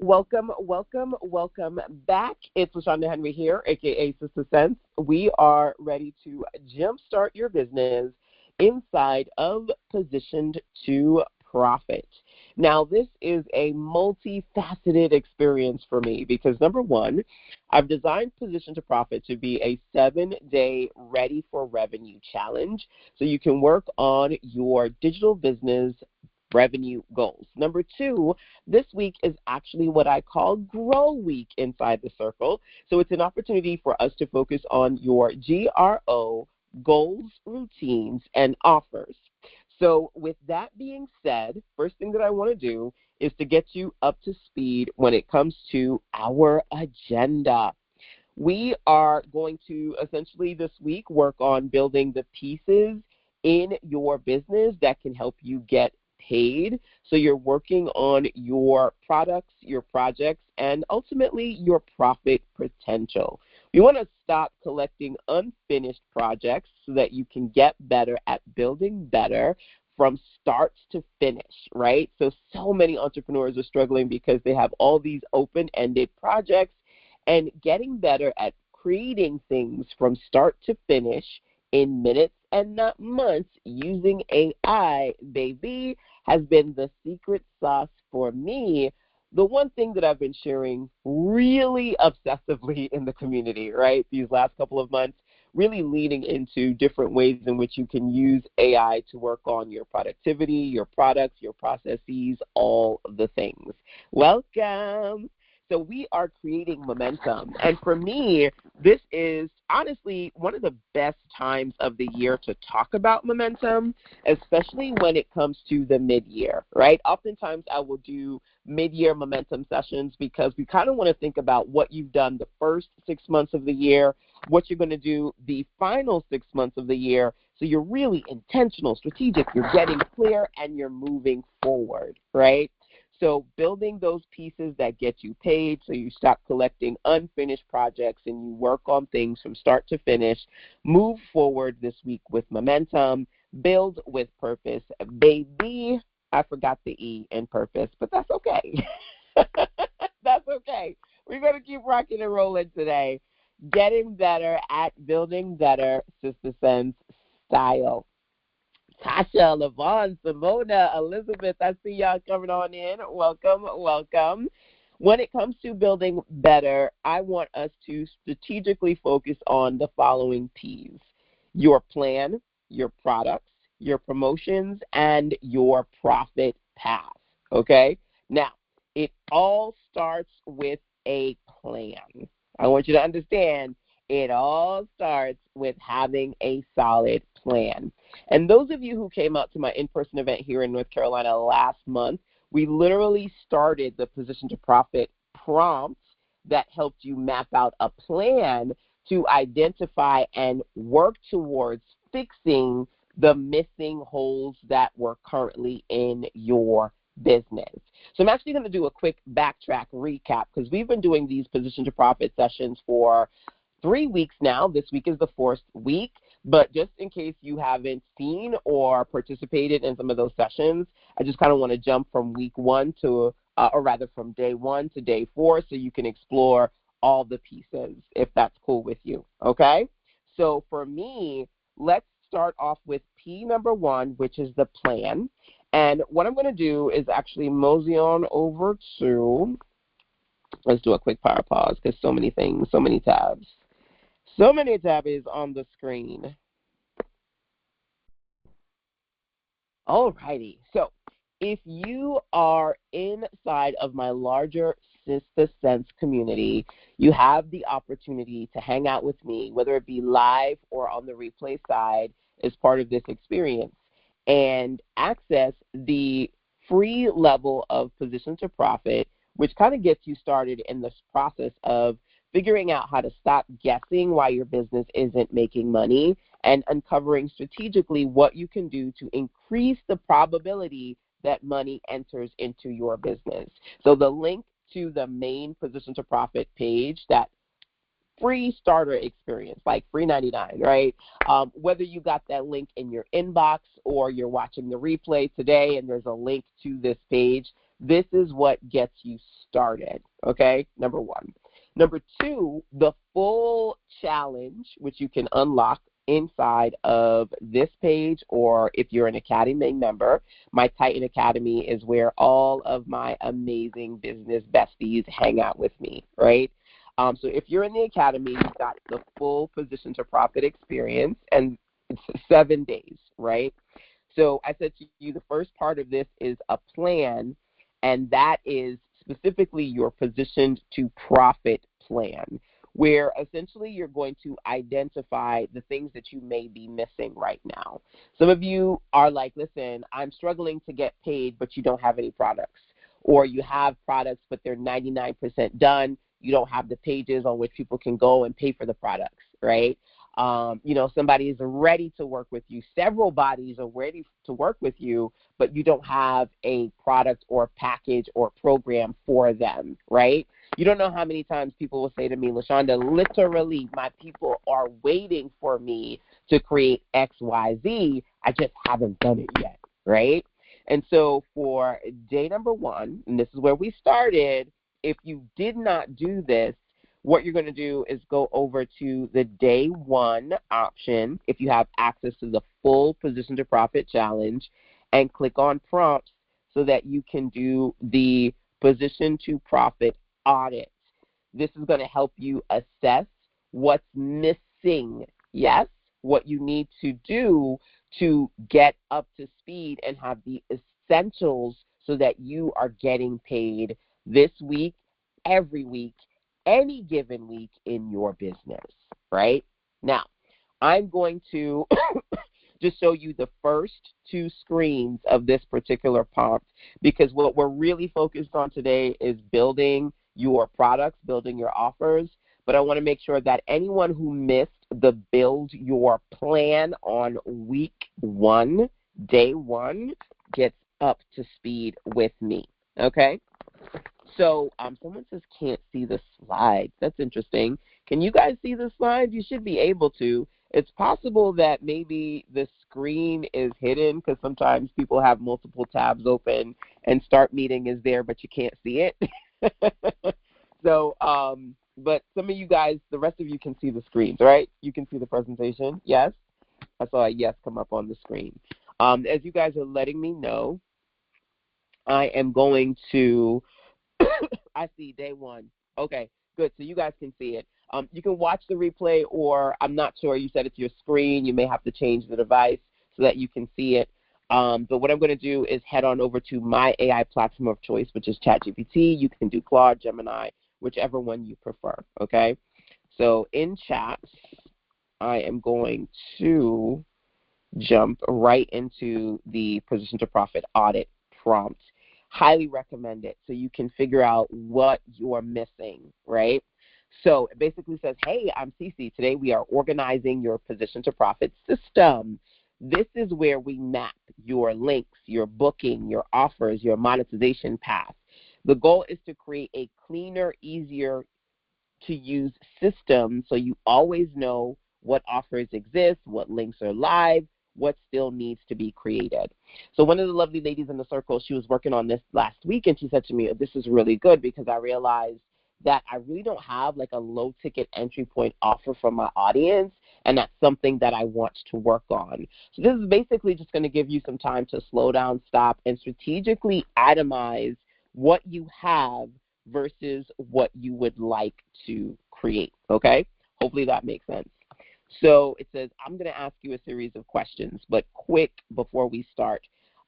Welcome back. It's LaShonda Henry here, aka Sister Sense. We are ready to jumpstart your business inside of Positioned to Profit. Now, this is a multifaceted experience for me because number one, I've designed Position to Profit to be a 7-day ready for revenue challenge so you can work on your digital business revenue goals. Number two, this week is actually what I call Grow Week inside the circle. So it's an opportunity for us to focus on your GRO goals, routines, and offers. So with that being said, first thing that I want to do is to get you up to speed when it comes to our agenda. We are going to essentially this week work on building the pieces in your business that can help you get paid. So you're working on your products, your projects, and ultimately your profit potential. You want to stop collecting unfinished projects so that you can get better at building better from start to finish, right? So many entrepreneurs are struggling because they have all these open-ended projects, and getting better at creating things from start to finish in minutes and not months using AI, baby, has been the secret sauce for me. The one thing that I've been sharing really obsessively in the community, right, these last couple of months, really leaning into different ways in which you can use AI to work on your productivity, your products, your processes, all the things. Welcome. So we are creating momentum. And for me, this is honestly one of the best times of the year to talk about momentum, especially when it comes to the mid-year, right? Oftentimes I will do mid-year momentum sessions because we kind of want to think about what you've done the first 6 months of the year, what you're going to do the final 6 months of the year. So you're really intentional, strategic, you're getting clear, and you're moving forward, right? So building those pieces that get you paid so you stop collecting unfinished projects and you work on things from start to finish. Move forward this week with momentum. Build with purpose. Baby, I forgot the E in purpose, but that's okay. That's okay. We're going to keep rocking and rolling today. Getting better at building better, Sister Sense style. Tasha, Lavon, Simona, Elizabeth, I see y'all coming on in. Welcome. When it comes to building better, I want us to strategically focus on the following P's: your plan, your products, your promotions, and your profit path, okay? Now, it all starts with a plan. I want you to understand it all starts with having a solid plan. And those of you who came out to my in-person event here in North Carolina last month, we literally started the Position to Profit prompt that helped you map out a plan to identify and work towards fixing the missing holes that were currently in your business. So I'm actually going to do a quick backtrack recap because we've been doing these Position to Profit sessions for 3 weeks now. This week is the 4th week, but just in case you haven't seen or participated in some of those sessions, I just kind of want to jump from week 1 to, or rather from day 1 to day 4 so you can explore all the pieces if that's cool with you, okay? So for me, let's start off with P number 1, which is the plan. And what I'm going to do is actually mosey on over to, let's do a quick power pause because so many things, so many tabs. So many tabs on the screen. Alrighty, so if you are inside of my larger Sister Sense community, you have the opportunity to hang out with me, whether it be live or on the replay side as part of this experience, and access the free level of Position to Profit, which kind of gets you started in this process of figuring out how to stop guessing why your business isn't making money and uncovering strategically what you can do to increase the probability that money enters into your business. So the link to the main Position to Profit page, that free starter experience, like free 99, right? Whether you got that link in your inbox or you're watching the replay today and there's a link to this page, This is what gets you started, okay? Number one. Number two, the full challenge, which you can unlock inside of this page, or if you're an Academy member, my Titan Academy is where all of my amazing business besties hang out with me, right? So if you're in the Academy, you've got the full Position to Profit experience, and it's 7 days, right? So I said to you, the first part of this is a plan, and that is specifically your Positioned to Profit plan, where essentially you're going to identify the things that you may be missing right now. Some of you are like, listen, I'm struggling to get paid, but you don't have any products. Or you have products, but they're 99% done. You don't have the pages on which people can go and pay for the products, right? Somebody is ready to work with you. Several bodies are ready to work with you, but you don't have a product or package or program for them, right? You don't know how many times people will say to me, LaShonda, literally, my people are waiting for me to create X, Y, Z. I just haven't done it yet, right? And so for day number one, and this is where we started, if you did not do this, what you're going to do is go over to the day one option if you have access to the full Position to Profit challenge, and click on prompts so that you can do the Position to Profit audit. This is going to help you assess what's missing, yes, what you need to do to get up to speed and have the essentials so that you are getting paid this week, every week, any given week in your business, right? Now, I'm going to just show you the first two screens of this particular prompt, because what we're really focused on today is building your products, building your offers. But I want to make sure that anyone who missed the Build Your Plan on week one, day one, gets up to speed with me, okay? So someone says can't see the slides. That's interesting. Can you guys see the slides? You should be able to. It's possible that maybe the screen is hidden because sometimes people have multiple tabs open and Start Meeting is there, but you can't see it. So, but some of you guys, the rest of you can see the screens, right? You can see the presentation, yes? I saw a yes come up on the screen. As you guys are letting me know, I am going to I see day one. Okay, good. So you guys can see it. You can watch the replay, or I'm not sure. You said it's your screen. You may have to change the device so that you can see it. But what I'm going to do is head on over to my AI platform of choice, which is ChatGPT. You can do Claude, Gemini, whichever one you prefer, okay? So in chat, I am going to jump right into the Position to Profit audit prompt. Highly recommend it so you can figure out what you're missing, right? So it basically says, hey, I'm Cece. Today we are organizing your Position to Profit system. This is where we map your links, your booking, your offers, your monetization path. The goal is to create a cleaner, easier to use system so you always know what offers exist, what links are live, what still needs to be created. So one of the lovely ladies in the circle, she was working on this last week, and she said to me, this is really good because I realized that I really don't have like a low ticket entry point offer for my audience, and that's something that I want to work on. So this is basically just going to give you some time to slow down, stop, and strategically itemize what you have versus what you would like to create, okay? Hopefully that makes sense. So it says, I'm going to ask you a series of questions, but quick before we start.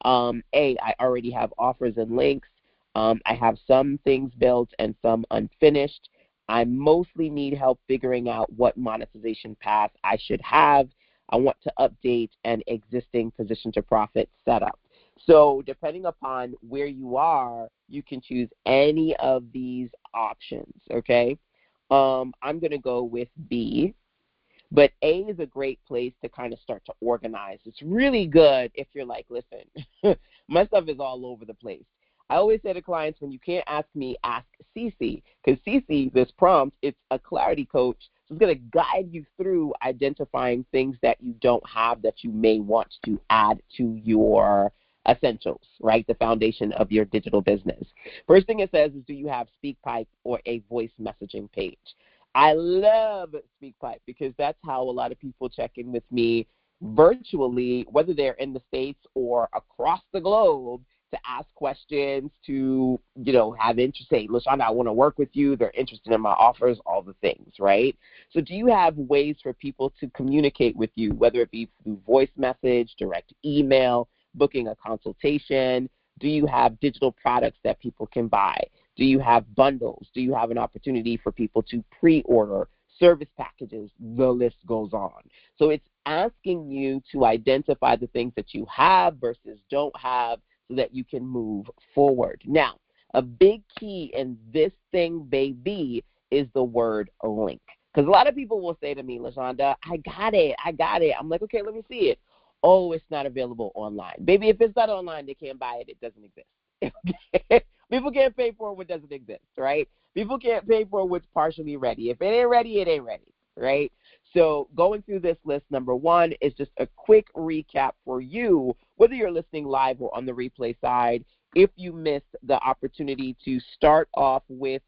I already have offers and links. I have some things built and some unfinished. I mostly need help figuring out what monetization path I should have. I want to update an existing Position to Profit setup. So depending upon where you are, you can choose any of these options, okay? I'm going to go with B. But A is a great place to kind of start to organize. It's really good if you're like, listen, my stuff is all over the place. I always say to clients, when you can't ask me, ask Cece, because Cece, this prompt, it's a clarity coach. So it's going to guide you through identifying things that you don't have that you may want to add to your essentials, right? The foundation of your digital business. First thing it says is, do you have SpeakPipe or a voice messaging page? I love SpeakPipe because that's how a lot of people check in with me virtually, whether they're in the States or across the globe, to ask questions, to, have interest, say, LaShonda, I want to work with you. They're interested in my offers, all the things, right? So do you have ways for people to communicate with you, whether it be through voice message, direct email, booking a consultation? Do you have digital products that people can buy? Do you have bundles? Do you have an opportunity for people to pre-order service packages? The list goes on. So it's asking you to identify the things that you have versus don't have so that you can move forward. Now, a big key in this thing, baby, is the word link. Because a lot of people will say to me, LaShonda, I got it. I'm like, okay, let me see it. Oh, it's not available online. Baby, if it's not online, they can't buy it. It doesn't exist. People can't pay for what doesn't exist, right? People can't pay for what's partially ready. If it ain't ready, it ain't ready, right? So going through this list, number one is just a quick recap for you, whether you're listening live or on the replay side, if you missed the opportunity to start off with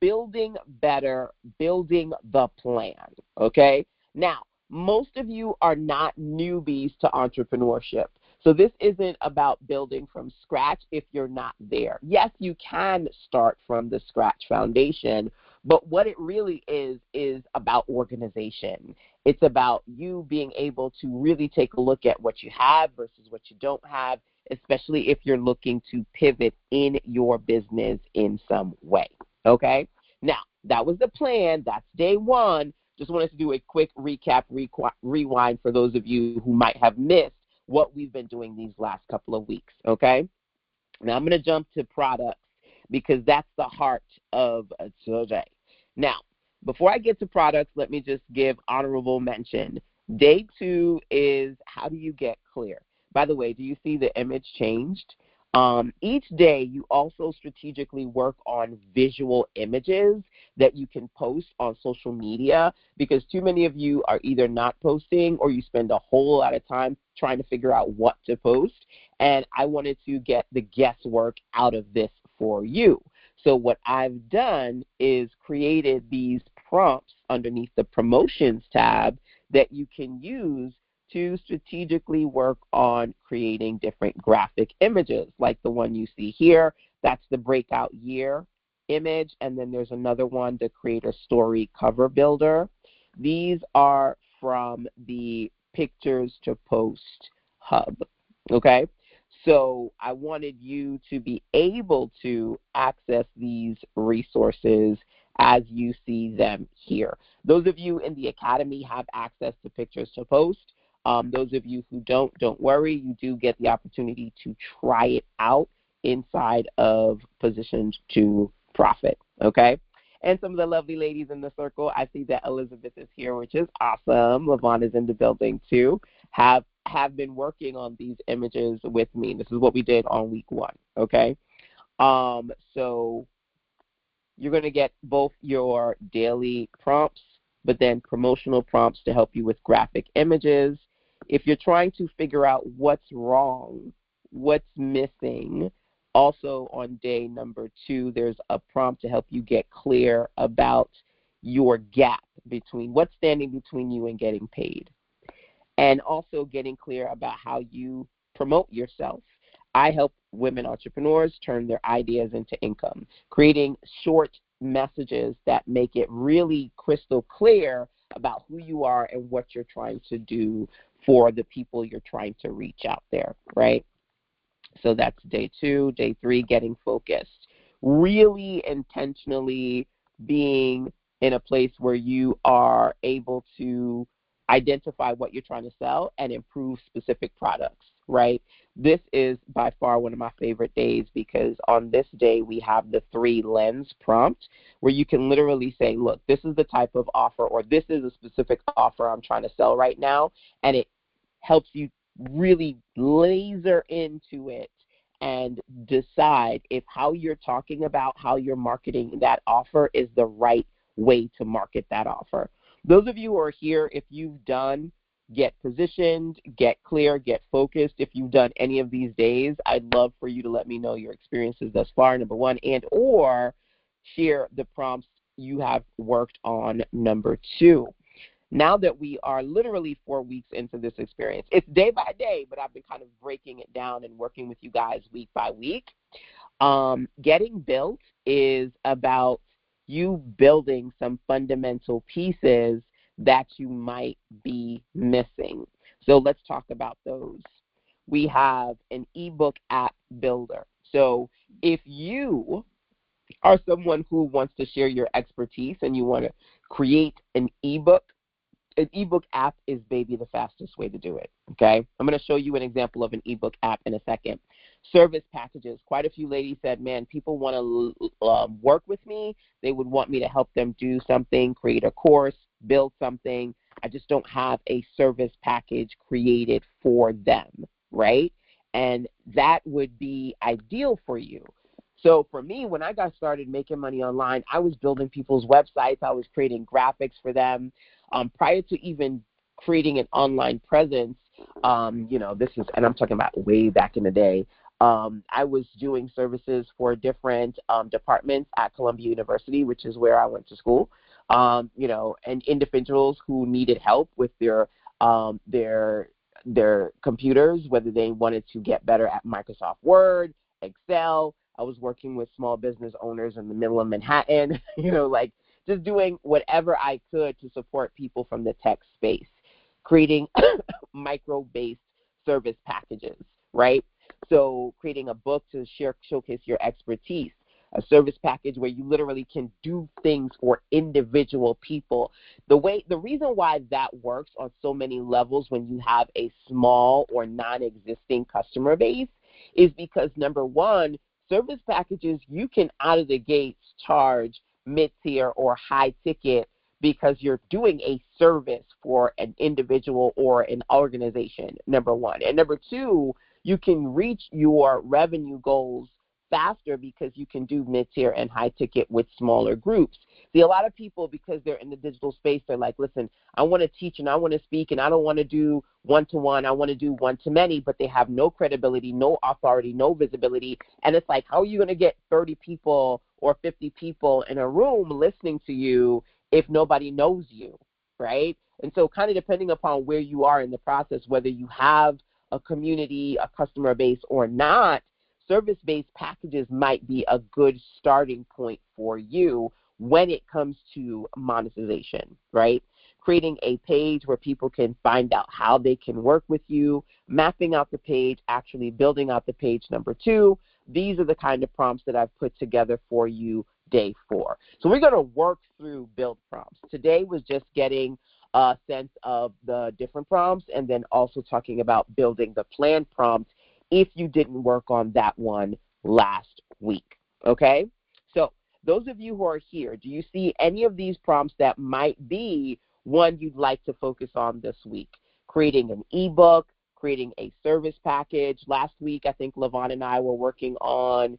building better, building the plan, okay? Now, most of you are not newbies to entrepreneurship. So this isn't about building from scratch if you're not there. Yes, you can start from the scratch foundation, but what it really is about organization. It's about you being able to really take a look at what you have versus what you don't have, especially if you're looking to pivot in your business in some way, okay? Now, that was the plan. That's day one. Just wanted to do a quick recap, rewind for those of you who might have missed what we've been doing these last couple of weeks, okay? Now I'm going to jump to products because that's the heart of today. Now, before I get to products, let me just give honorable mention. Day two is how do you get clear? By the way, do you see the image changed? Each day, you also strategically work on visual images that you can post on social media because too many of you are either not posting or you spend a whole lot of time trying to figure out what to post. And I wanted to get the guesswork out of this for you. So what I've done is created these prompts underneath the promotions tab that you can use to strategically work on creating different graphic images, like the one you see here. That's the breakout year image, and then there's another one, the creator story cover builder. These are from the Pictures to Post hub, okay? So I wanted you to be able to access these resources as you see them here. Those of you in the Academy have access to Pictures to Post. Those of you who don't worry. You do get the opportunity to try it out inside of Positioned to Profit, okay? And some of the lovely ladies in the circle, I see that Elizabeth is here, which is awesome. Lavon is in the building too, have been working on these images with me. This is what we did on week one, okay? So you're going to get both your daily prompts, but then promotional prompts to help you with graphic images. If you're trying to figure out what's wrong, what's missing, also on day number 2, there's a prompt to help you get clear about your gap between what's standing between you and getting paid, and also getting clear about how you promote yourself. I help women entrepreneurs turn their ideas into income, creating short messages that make it really crystal clear about who you are and what you're trying to do for the people you're trying to reach out there, right? So that's day 2. Day 3, getting focused. Really intentionally being in a place where you are able to identify what you're trying to sell and improve specific products, right? This is by far one of my favorite days because on this day we have the 3 lens prompt where you can literally say, look, this is the type of offer, or this is a specific offer I'm trying to sell right now, and it helps you really laser into it and decide if how you're talking about how you're marketing that offer is the right way to market that offer. Those of you who are here, if you've done get positioned, get clear, get focused. If you've done any of these days, I'd love for you to let me know your experiences thus far, number one, and or share the prompts you have worked on, number two. Now that we are literally 4 weeks into this experience, it's day by day, but I've been kind of breaking it down and working with you guys week by week. Getting built is about you building some fundamental pieces that you might be missing. So let's talk about those. We have an ebook app builder. So if you are someone who wants to share your expertise and you want to create an ebook app is, baby, the fastest way to do it, okay? I'm going to show you an example of an ebook app in a second. Service packages. Quite a few ladies said, man, people want to work with me. They would want me to help them do something, create a course, build something. I just don't have a service package created for them, right? And that would be ideal for you. So for me, when I got started making money online, I was building people's websites. I was creating graphics for them. Prior to even creating an online presence, this is, and I'm talking about way back in the day, I was doing services for different departments at Columbia University, which is where I went to school, and individuals who needed help with their computers, whether they wanted to get better at Microsoft Word, Excel. I was working with small business owners in the middle of Manhattan, just doing whatever I could to support people from the tech space, creating micro-based service packages, right? So creating a book to showcase your expertise, a service package where you literally can do things for individual people. The reason why that works on so many levels when you have a small or non-existing customer base is because, number one, service packages, you can out of the gates charge mid-tier or high ticket because you're doing a service for an individual or an organization, number one. And number two, you can reach your revenue goals faster because you can do mid-tier and high ticket with smaller groups. See, a lot of people, because they're in the digital space, they're like, listen, I want to teach and I want to speak and I don't want to do one-to-one, I want to do one-to-many, but they have no credibility, no authority, no visibility. And it's like, how are you going to get 30 people or 50 people in a room listening to you if nobody knows you, right? And so kind of depending upon where you are in the process, whether you have a community, a customer base or not, service-based packages might be a good starting point for you when it comes to monetization, right? Creating a page where people can find out how they can work with you, mapping out the page, actually building out the page, number two. These are the kind of prompts that I've put together for you day 4. So we're going to work through build prompts. Today was just getting a sense of the different prompts and then also talking about building the plan prompt if you didn't work on that one last week, okay? So those of you who are here, do you see any of these prompts that might be one you'd like to focus on this week? Creating an ebook, creating a service package. Last week, I think Lavon and I were working on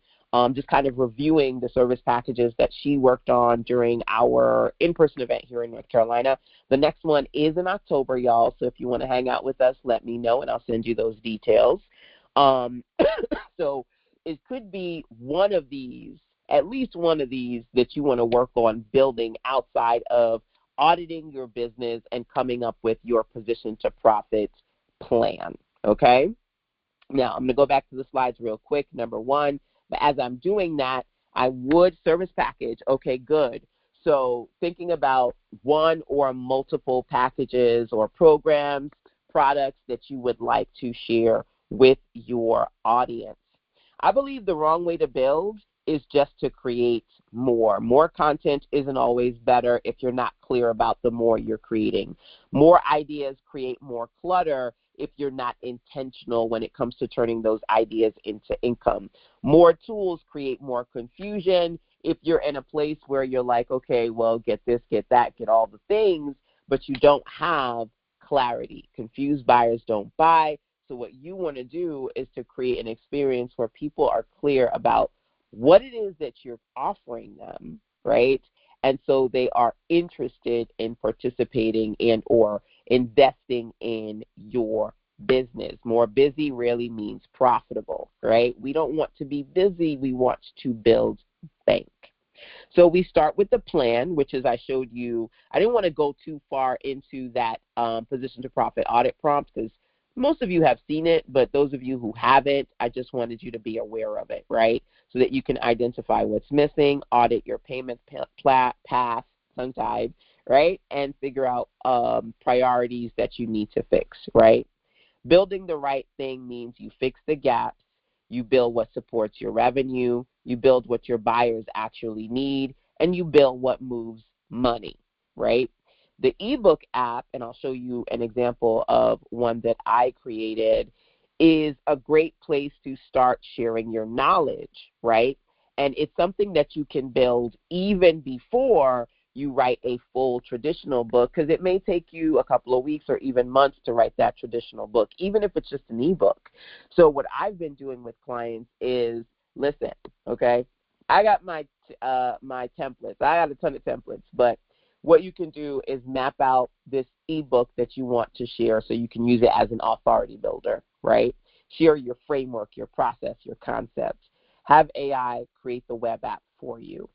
just kind of reviewing the service packages that she worked on during our in-person event here in North Carolina. The next one is in October, y'all, so if you want to hang out with us, let me know, and I'll send you those details. So it could be one of these, at least one of these, that you want to work on building outside of auditing your business and coming up with your position to profit plan, okay? Now, I'm going to go back to the slides real quick, number one. But as I'm doing that, I would service package. Okay, good. So thinking about one or multiple packages or programs, products that you would like to share with your audience. I believe the wrong way to build is just to create more. More content isn't always better if you're not clear about the more you're creating. More ideas create more clutter if you're not intentional when it comes to turning those ideas into income. More tools create more confusion if you're in a place where you're like, okay, well, get this, get that, get all the things, but you don't have clarity. Confused buyers don't buy. So what you want to do is to create an experience where people are clear about what it is that you're offering them, right? And so they are interested in participating and or investing in your business. More busy really means profitable, right? We don't want to be busy. We want to build bank. So we start with the plan, which is I showed you. I didn't want to go too far into that position to profit audit prompt because most of you have seen it, but those of you who haven't, I just wanted you to be aware of it, right? So that you can identify what's missing, audit your payment path, tongue-tied, right? And figure out priorities that you need to fix, right? Building the right thing means you fix the gaps, you build what supports your revenue, you build what your buyers actually need, and you build what moves money, right? The ebook app, and I'll show you an example of one that I created, is a great place to start sharing your knowledge, right? And it's something that you can build even before you write a full traditional book, because it may take you a couple of weeks or even months to write that traditional book, even if it's just an ebook. So what I've been doing with clients is, listen, okay, I got my templates. I got a ton of templates, but what you can do is map out this ebook that you want to share so you can use it as an authority builder, right? Share your framework, your process, your concept. Have AI create the web app for you.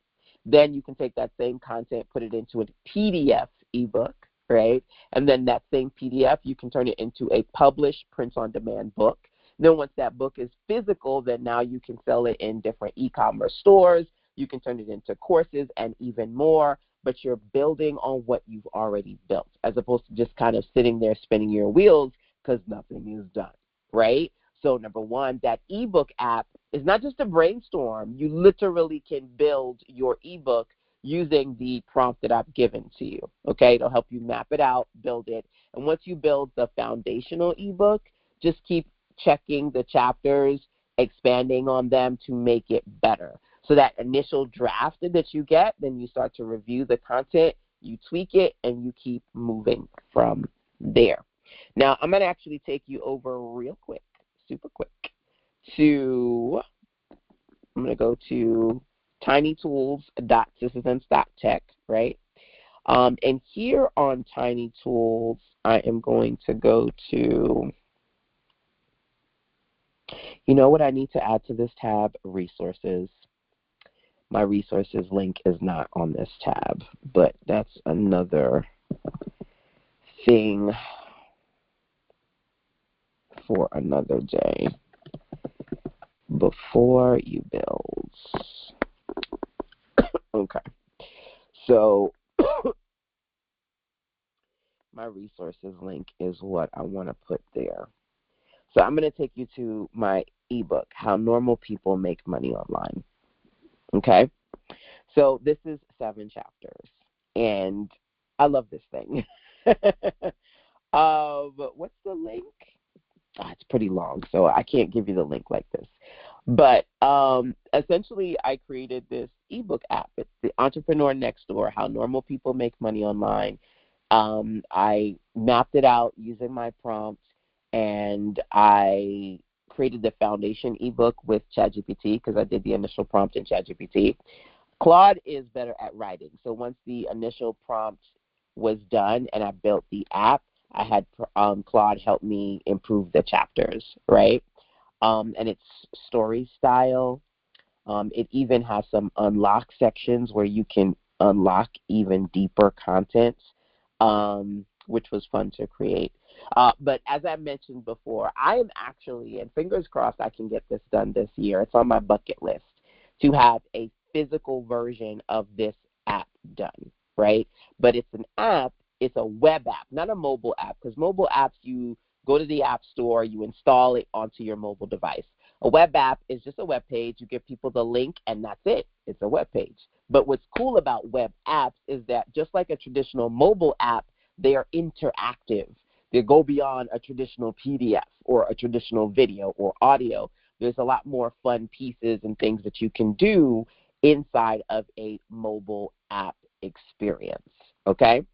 Then you can take that same content, put it into a PDF ebook, right? And then that same PDF, you can turn it into a published print-on-demand book. Then once that book is physical, then now you can sell it in different e-commerce stores. You can turn it into courses and even more, but you're building on what you've already built as opposed to just kind of sitting there spinning your wheels because nothing is done, right? So number one, that ebook app is not just a brainstorm. You literally can build your ebook using the prompt that I've given to you, okay? It'll help you map it out, build it. And once you build the foundational ebook, just keep checking the chapters, expanding on them to make it better. So that initial draft that you get, then you start to review the content, you tweak it, and you keep moving from there. Now, I'm going to actually take you over real quick, super quick, I'm going to go to tinytools.systems.tech, right? And here on Tiny Tools, I am going to go to, you know what I need to add to this tab? Resources. My resources link is not on this tab, but that's another thing for another day. Before you build. Okay. So my resources link is what I want to put there. So I'm going to take you to my ebook, How Normal People Make Money Online. Okay? So this is 7 chapters, and I love this thing. What's the link? It's pretty long, so I can't give you the link like this. But essentially, I created this ebook app. It's the Entrepreneur Next Door, How Normal People Make Money Online. I mapped it out using my prompt, and I created the foundation ebook with ChatGPT because I did the initial prompt in ChatGPT. Claude is better at writing. So once the initial prompt was done and I built the app, I had Claude help me improve the chapters, right? And it's story style. It even has some unlock sections where you can unlock even deeper content, which was fun to create. But as I mentioned before, I am actually, and fingers crossed I can get this done this year, it's on my bucket list, to have a physical version of this app done, right? But it's an app, it's a web app, not a mobile app, because mobile apps, you go to the app store, you install it onto your mobile device. A web app is just a web page. You give people the link, and that's it. It's a web page. But what's cool about web apps is that just like a traditional mobile app, they are interactive. They go beyond a traditional PDF or a traditional video or audio. There's a lot more fun pieces and things that you can do inside of a mobile app experience, okay?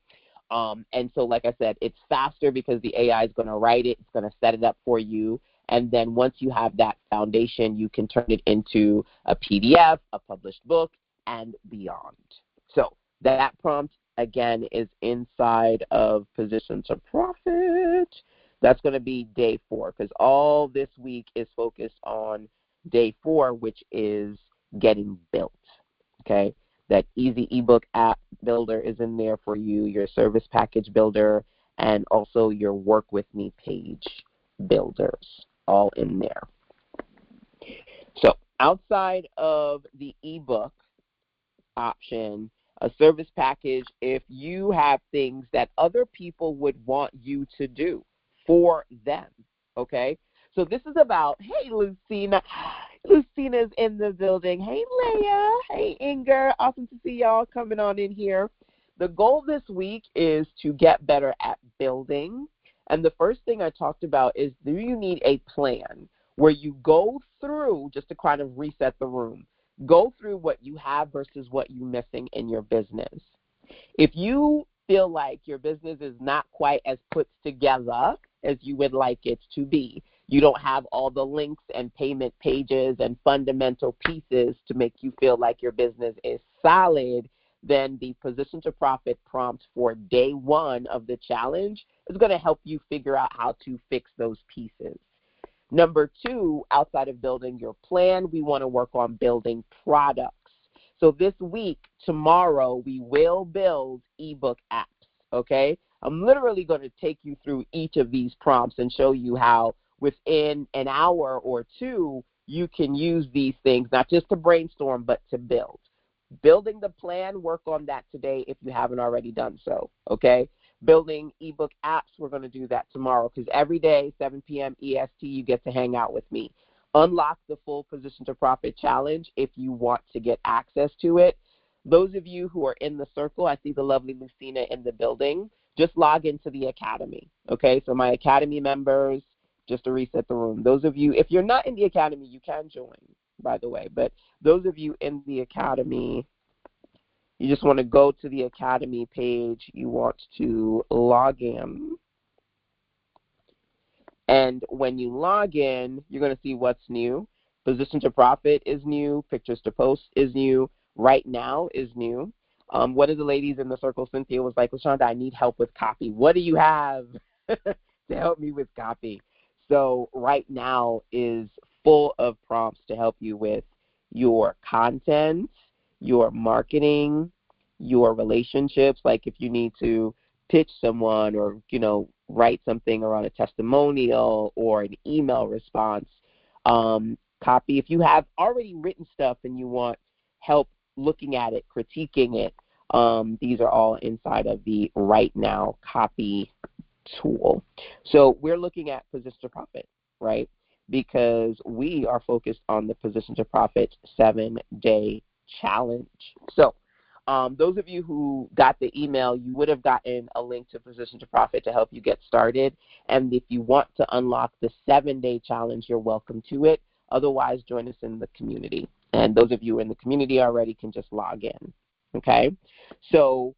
And so, like I said, it's faster because the AI is going to write it. It's going to set it up for you. And then once you have that foundation, you can turn it into a PDF, a published book, and beyond. So that prompt again, is inside of Position to Profit. That's going to be day 4 because all this week is focused on day 4, which is getting built. Okay, that easy ebook app builder is in there for you, your service package builder, and also your work with me page builders, all in there. So outside of the ebook option, a service package, if you have things that other people would want you to do for them, okay? So this is about, hey, Lucina. Lucina's in the building. Hey, Leah. Hey, Inger. Awesome to see y'all coming on in here. The goal this week is to get better at building. And the first thing I talked about is, do you need a plan where you go through, just to kind of reset the room, go through what you have versus what you're missing in your business. If you feel like your business is not quite as put together as you would like it to be, you don't have all the links and payment pages and fundamental pieces to make you feel like your business is solid, then the Position to Profit prompt for day 1 of the challenge is going to help you figure out how to fix those pieces. Number 2, outside of building your plan, we want to work on building products. So this week, tomorrow, we will build ebook apps, okay? I'm literally going to take you through each of these prompts and show you how within an hour or 2, you can use these things, not just to brainstorm, but to build. Building the plan, work on that today if you haven't already done so, okay? Building ebook apps, we're going to do that tomorrow because every day, 7 p.m. EST, you get to hang out with me. Unlock the full Position to Profit challenge if you want to get access to it. Those of you who are in the circle, I see the lovely Lucina in the building, just log into the Academy, okay? So my Academy members, just to reset the room. Those of you, if you're not in the Academy, you can join, by the way. But those of you in the Academy, you just want to go to the Academy page. You want to log in. And when you log in, you're going to see what's new. Position to Profit is new. Pictures to Post is new. Right Now is new. One of the ladies in the circle, Cynthia, was like, LaShonda, I need help with copy. What do you have to help me with copy? So Right Now is full of prompts to help you with your content, your marketing, your relationships. Like if you need to pitch someone or, write something around a testimonial or an email response, copy. If you have already written stuff and you want help looking at it, critiquing it, these are all inside of the Right Now copy tool. So we're looking at Position to Profit, right? Because we are focused on the Position to Profit 7-day challenge. So those of you who got the email, you would have gotten a link to Position to Profit to help you get started. And if you want to unlock the 7-day challenge, you're welcome to it. Otherwise, join us in the community. And those of you in the community already can just log in, okay? So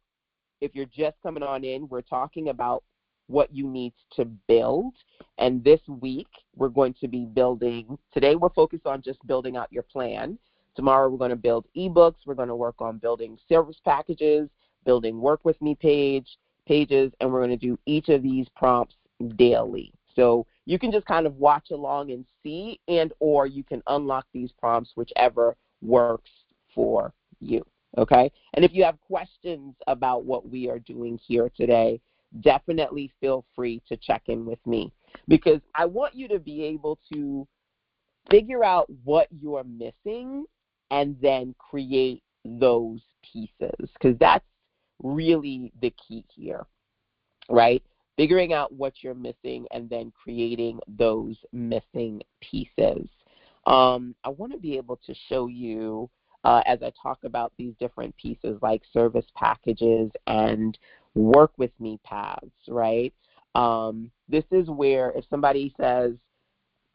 if you're just coming on in, we're talking about what you need to build. And this week, we're going to be building, today we're focused on just building out your plan. Tomorrow we're going to build ebooks. We're going to work on building service packages, building work with me pages, and we're going to do each of these prompts daily. So you can just kind of watch along and see, and or you can unlock these prompts, whichever works for you, okay? And if you have questions about what we are doing here today, definitely feel free to check in with me because I want you to be able to figure out what you're missing and then create those pieces because that's really the key here, right? Figuring out what you're missing and then creating those missing pieces. I want to be able to show you as I talk about these different pieces like service packages and work with me paths, right? This is where if somebody says,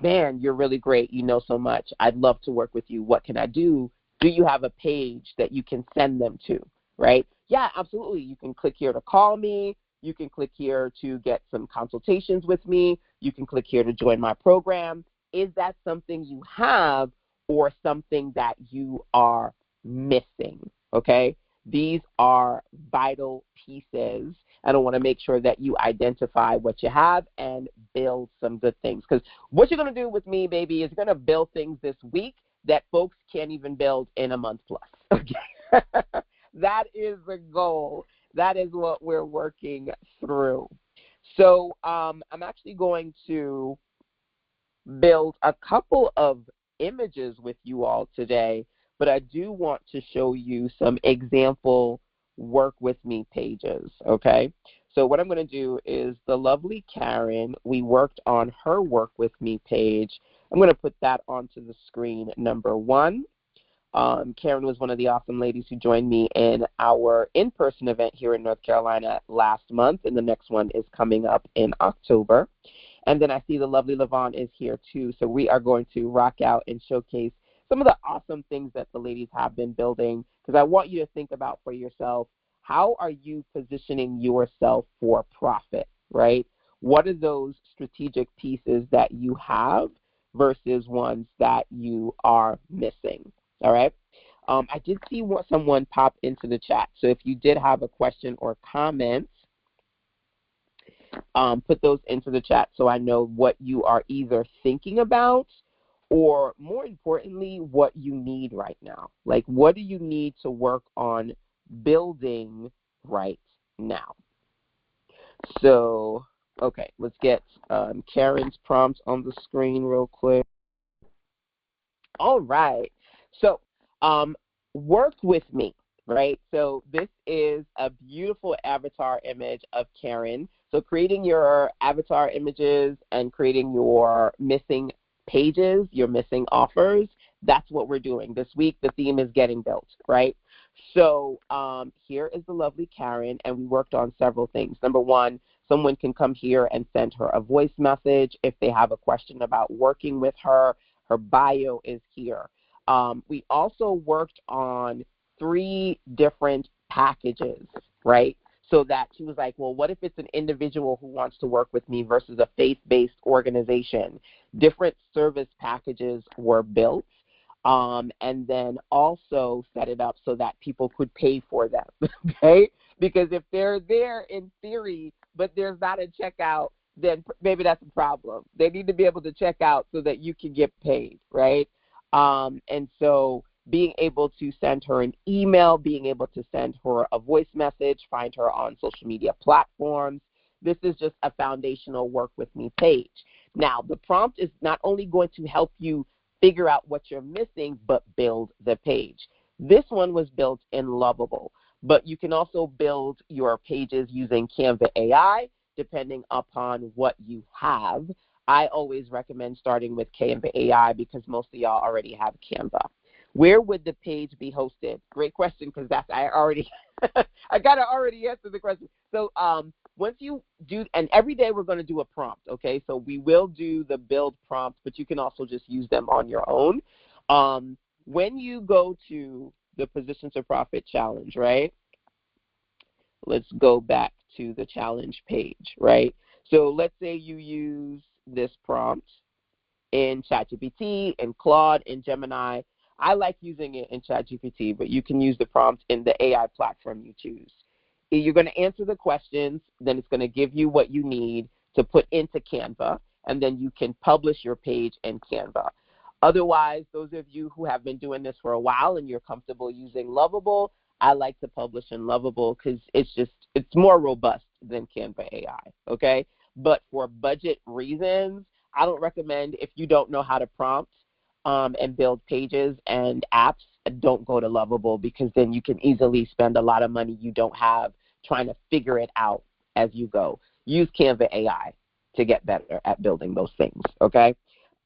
man, you're really great, you know so much, I'd love to work with you, what can I do? Do you have a page that you can send them to, right? Yeah, absolutely. You can click here to call me. You can click here to get some consultations with me. You can click here to join my program. Is that something you have or something that you are missing, okay? These are vital pieces. And I want to make sure that you identify what you have and build some good things. Because what you're going to do with me, baby, is going to build things this week that folks can't even build in a month plus. Okay? That is the goal. That is what we're working through. So I'm actually going to build a couple of images with you all today, but I do want to show you some example work with me pages, okay? So what I'm going to do is the lovely Karen, we worked on her work with me page. I'm going to put that onto the screen, number one. Karen was one of the awesome ladies who joined me in our in-person event here in North Carolina last month, and the next one is coming up in October. And then I see the lovely Lavon is here too, so we are going to rock out and showcase some of the awesome things that the ladies have been building, because I want you to think about for yourself, how are you positioning yourself for profit, right? What are those strategic pieces that you have versus ones that you are missing? All right. I did see someone pop into the chat. So if you did have a question or comment, put those into the chat so I know what you are either thinking about or, more importantly, what you need right now. Like, what do you need to work on building right now? So, okay, let's get Karen's prompt on the screen real quick. All right. So, work with me, right? So this is a beautiful avatar image of Karen. So creating your avatar images and creating your missing pages, your missing offers, that's what we're doing. This week, the theme is getting built, right? So here is the lovely Karen, and we worked on several things. Number one, someone can come here and send her a voice message if they have a question about working with her. Her bio is here. We also worked on 3 different packages, right? So that she was like, well, what if it's an individual who wants to work with me versus a faith-based organization? Different service packages were built, and then also set it up so that people could pay for them, okay? Because if they're there in theory, but there's not a checkout, then maybe that's a problem. They need to be able to check out so that you can get paid, right? And so being able to send her an email, being able to send her a voice message, find her on social media platforms. This is just a foundational work with me page. Now, the prompt is not only going to help you figure out what you're missing, but build the page. This one was built in Lovable, but you can also build your pages using Canva AI, depending upon what you have. I always recommend starting with Canva AI because most of y'all already have Canva. Where would the page be hosted? Great question, because I gotta already answer the question. So once you do, and every day we're going to do a prompt, okay? So we will do the build prompt, but you can also just use them on your own. When you go to the Position to Profit Challenge, right? Let's go back to the challenge page, right? So let's say you use this prompt in ChatGPT, in Claude, in Gemini. I like using it in ChatGPT, but you can use the prompt in the AI platform you choose. You're going to answer the questions, then it's going to give you what you need to put into Canva, and then you can publish your page in Canva. Otherwise, those of you who have been doing this for a while and you're comfortable using Lovable, I like to publish in Lovable because it's more robust than Canva AI, okay? But for budget reasons, I don't recommend, if you don't know how to prompt and build pages and apps, don't go to Lovable, because then you can easily spend a lot of money you don't have trying to figure it out as you go. Use Canva AI to get better at building those things, okay?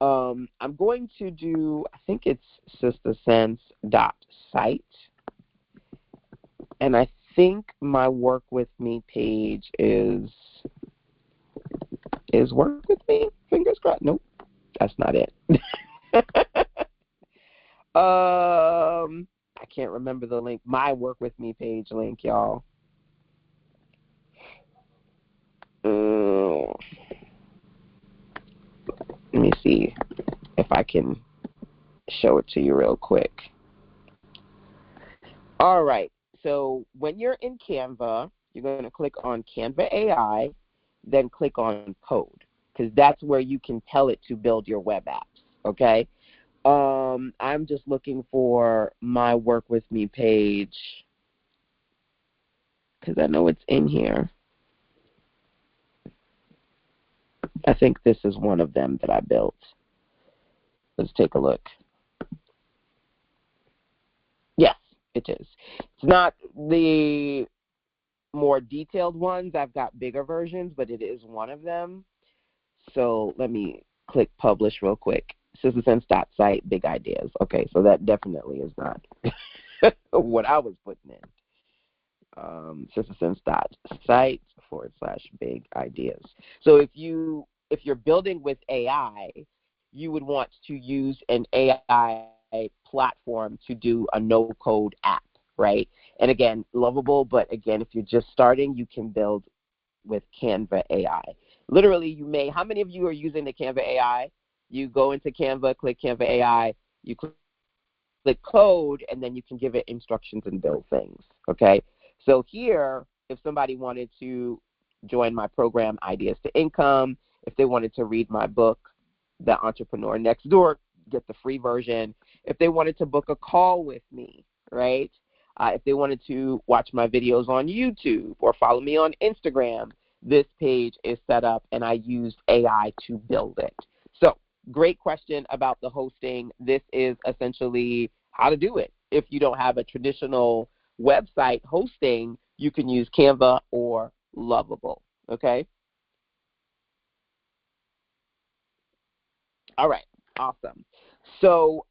I'm going to do, I think it's sistersense.site. And I think my work with me page is work with me? Fingers crossed. Nope, that's not it. I can't remember the link. My work with me page link, y'all. Let me see if I can show it to you real quick. All right. So when you're in Canva, you're going to click on Canva AI, then click on code, because that's where you can tell it to build your web apps, okay? I'm just looking for my Work With Me page, because I know it's in here. I think this is one of them that I built. Let's take a look. Yes, it is. It's not the more detailed ones. I've got bigger versions, but it is one of them. So let me click publish real quick. SisterSense.site, big ideas. Okay, so that definitely is not what I was putting in. SisterSense.site/big ideas. So if you're building with AI, you would want to use an AI platform to do a no-code app, right? And again, lovable, but again, if you're just starting, you can build with Canva AI. Literally, how many of you are using the Canva AI? You go into Canva, click Canva AI, you click code, and then you can give it instructions and build things, okay? So here, if somebody wanted to join my program, Ideas to Income, if they wanted to read my book, The Entrepreneur Next Door, get the free version. If they wanted to book a call with me, right? If they wanted to watch my videos on YouTube or follow me on Instagram, this page is set up, and I used AI to build it. So great question about the hosting. This is essentially how to do it. If you don't have a traditional website hosting, you can use Canva or Lovable, okay? All right, awesome. So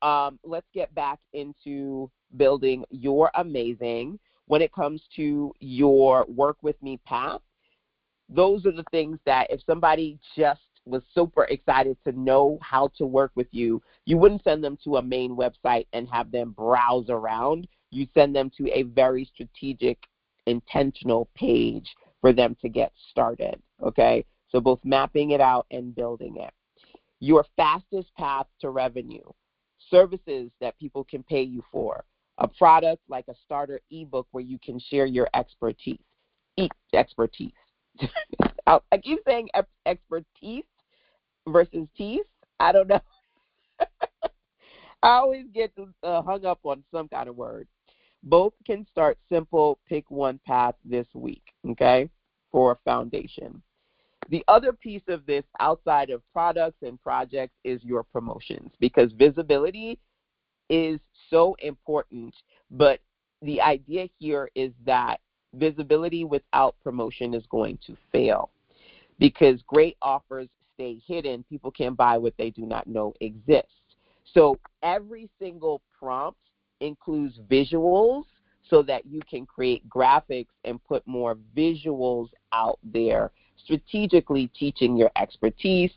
let's get back into building your amazing. When it comes to your Work With Me path, those are the things that if somebody just was super excited to know how to work with you, you wouldn't send them to a main website and have them browse around. You send them to a very strategic, intentional page for them to get started, okay? So both mapping it out and building it. Your fastest path to revenue, services that people can pay you for, a product like a starter ebook where you can share your expertise. Expertise. I keep saying expertise versus teeth. I don't know. I always get hung up on some kind of word. Both can start simple. Pick one path this week, okay, for a foundation. The other piece of this outside of products and projects is your promotions, because visibility is so important, but the idea here is that visibility without promotion is going to fail, because great offers stay hidden. People can't buy what they do not know exists. So every single prompt includes visuals so that you can create graphics and put more visuals out there, strategically teaching your expertise,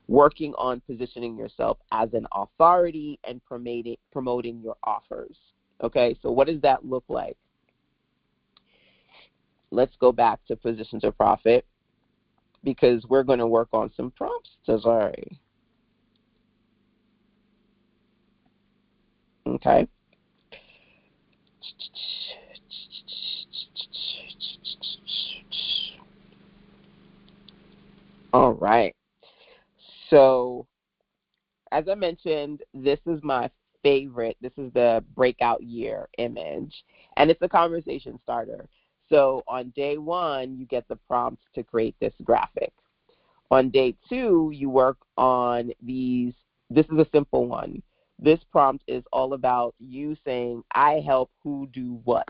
working on positioning yourself as an authority, and promoting your offers. Okay, so what does that look like? Let's go back to Position to Profit, because we're going to work on some prompts today. Okay. All right. So, as I mentioned, this is my favorite. This is the breakout year image, and it's a conversation starter. So, on day one, you get the prompt to create this graphic. On day two, you work on these. This is a simple one. This prompt is all about you saying, I help who do what.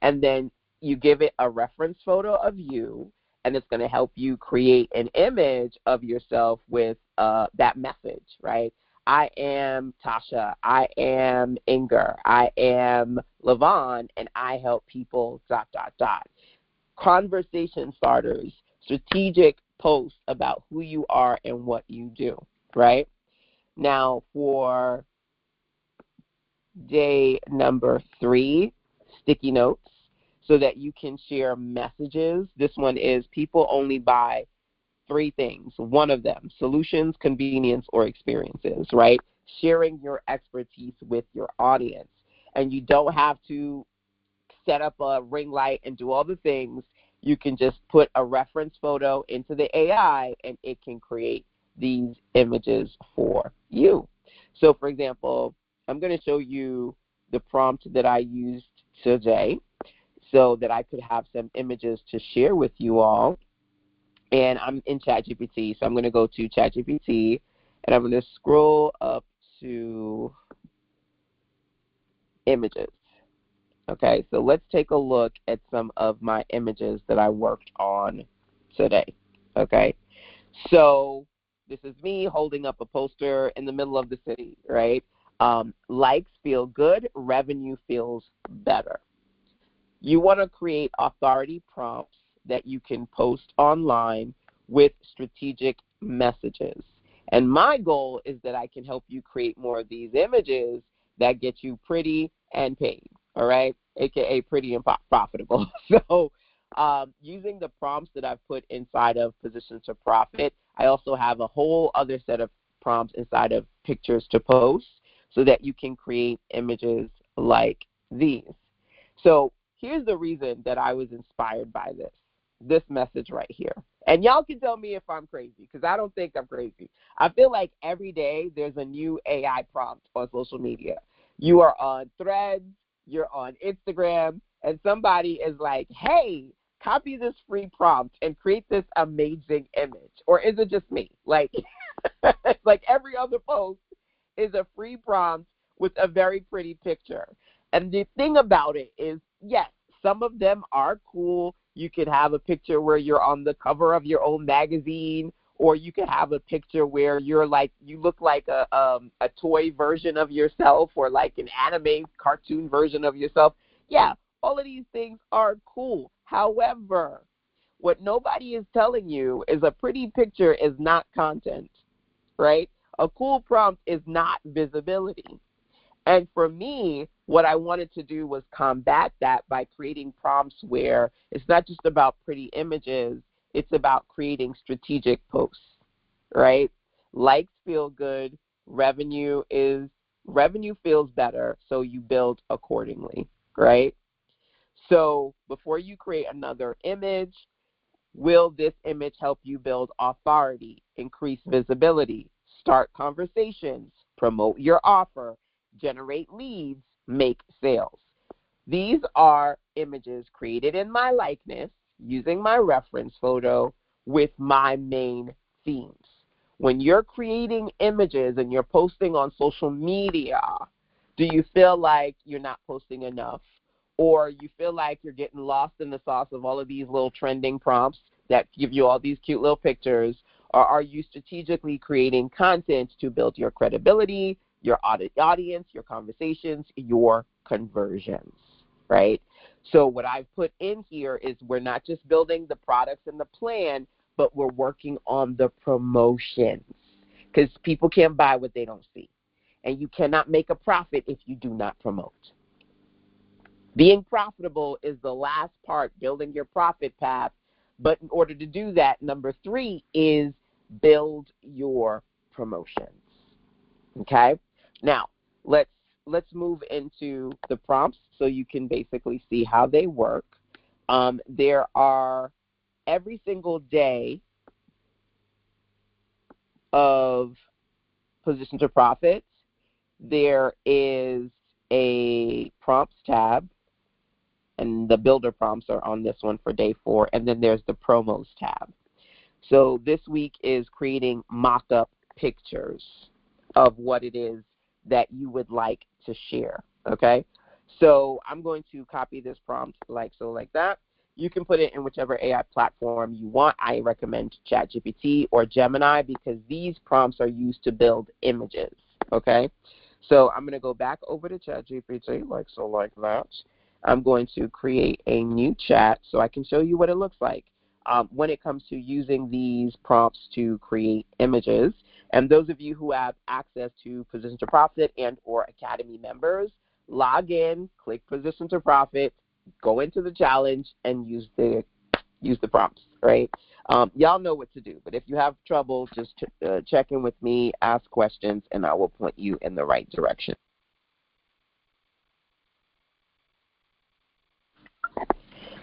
And then you give it a reference photo of you, and it's going to help you create an image of yourself with that message, right? I am Tasha. I am Inger. I am Levon, and I help people, ... Conversation starters, strategic posts about who you are and what you do, right? Now, for day number 3, sticky notes, so that you can share messages. This one is people only buy 3 things. One of them, solutions, convenience, or experiences, right? Sharing your expertise with your audience. And you don't have to set up a ring light and do all the things, you can just put a reference photo into the AI and it can create these images for you. So for example, I'm going to show you the prompt that I used today so that I could have some images to share with you all. And I'm in ChatGPT, so I'm going to go to ChatGPT, and I'm going to scroll up to images. Okay, so let's take a look at some of my images that I worked on today. Okay, so this is me holding up a poster in the middle of the city, right? Likes feel good, revenue feels better. You want to create authority prompts that you can post online with strategic messages. And my goal is that I can help you create more of these images that get you pretty and paid, all right, aka pretty and profitable. So using the prompts that I've put inside of Position to Profit, I also have a whole other set of prompts inside of Pictures to Post so that you can create images like these. So here's the reason that I was inspired by this message right here. And y'all can tell me if I'm crazy, because I don't think I'm crazy. I feel like every day there's a new AI prompt on social media. You are on Threads, you're on Instagram, and somebody is like, hey, copy this free prompt and create this amazing image. Or is it just me? Like, like every other post is a free prompt with a very pretty picture. And the thing about it is, yes, some of them are cool. You could have a picture where you're on the cover of your own magazine, or you could have a picture where you're like, you look like a toy version of yourself, or like an anime cartoon version of yourself. Yeah, all of these things are cool. However, what nobody is telling you is a pretty picture is not content, right? A cool prompt is not visibility. And for me, what I wanted to do was combat that by creating prompts where it's not just about pretty images, it's about creating strategic posts, right? Likes feel good, revenue feels better, so you build accordingly, right? So before you create another image, will this image help you build authority, increase visibility, start conversations, promote your offer, generate leads, make sales? These are images created in my likeness using my reference photo with my main themes. When you're creating images and you're posting on social media, do you feel like you're not posting enough? Or you feel like you're getting lost in the sauce of all of these little trending prompts that give you all these cute little pictures? Or are you strategically creating content to build your credibility, your audience, your conversations, your conversions, right? So what I've put in here is we're not just building the products and the plan, but we're working on the promotions, because people can't buy what they don't see. And you cannot make a profit if you do not promote. Being profitable is the last part, building your profit path. But in order to do that, number 3 is build your promotions. Okay? Now, let's move into the prompts so you can basically see how they work. There are every single day of Position to Profit, there is a prompts tab, and the builder prompts are on this one for day 4, and then there's the promos tab. So this week is creating mock-up pictures of what it is that you would like to share, okay? So I'm going to copy this prompt like so, like that. You can put it in whichever AI platform you want. I recommend ChatGPT or Gemini because these prompts are used to build images, okay? So I'm going to go back over to ChatGPT like so, like that. I'm going to create a new chat so I can show you what it looks like when it comes to using these prompts to create images. And those of you who have access to Position to Profit and or Academy members, log in, click Position to Profit, go into the challenge, and use the prompts, right? Y'all know what to do, but if you have trouble, just check in with me, ask questions, and I will point you in the right direction.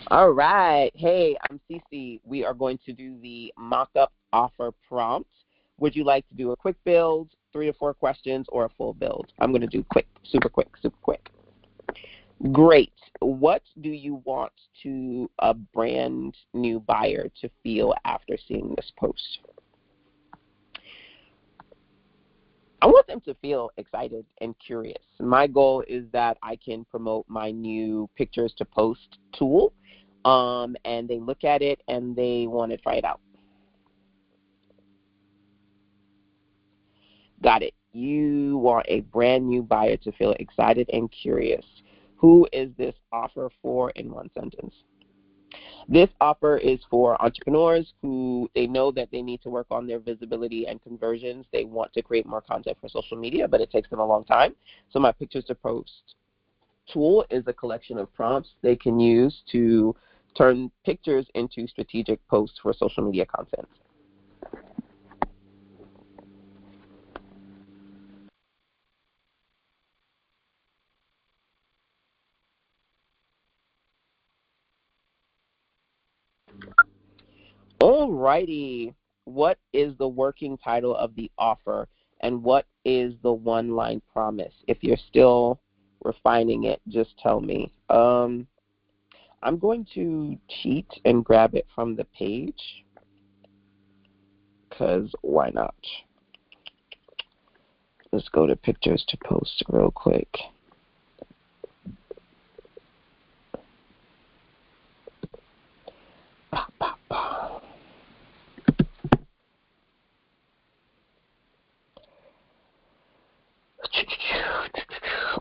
All right. Hey, I'm Cece. We are going to do the mock-up offer prompt. Would you like to do a quick build, 3 to 4 questions, or a full build? I'm going to do quick, super quick, super quick. Great. What do you want to a brand new buyer to feel after seeing this post? I want them to feel excited and curious. My goal is that I can promote my new pictures to post tool, and they look at it and they want to try it out. Got it. You want a brand new buyer to feel excited and curious. Who is this offer for in one sentence? This offer is for entrepreneurs who they know that they need to work on their visibility and conversions. They want to create more content for social media, but it takes them a long time. So my Pictures to Post tool is a collection of prompts they can use to turn pictures into strategic posts for social media content. Alrighty. What is the working title of the offer, and what is the one-line promise? If you're still refining it, just tell me. I'm going to cheat and grab it from the page, because why not? Let's go to Pictures to Post real quick.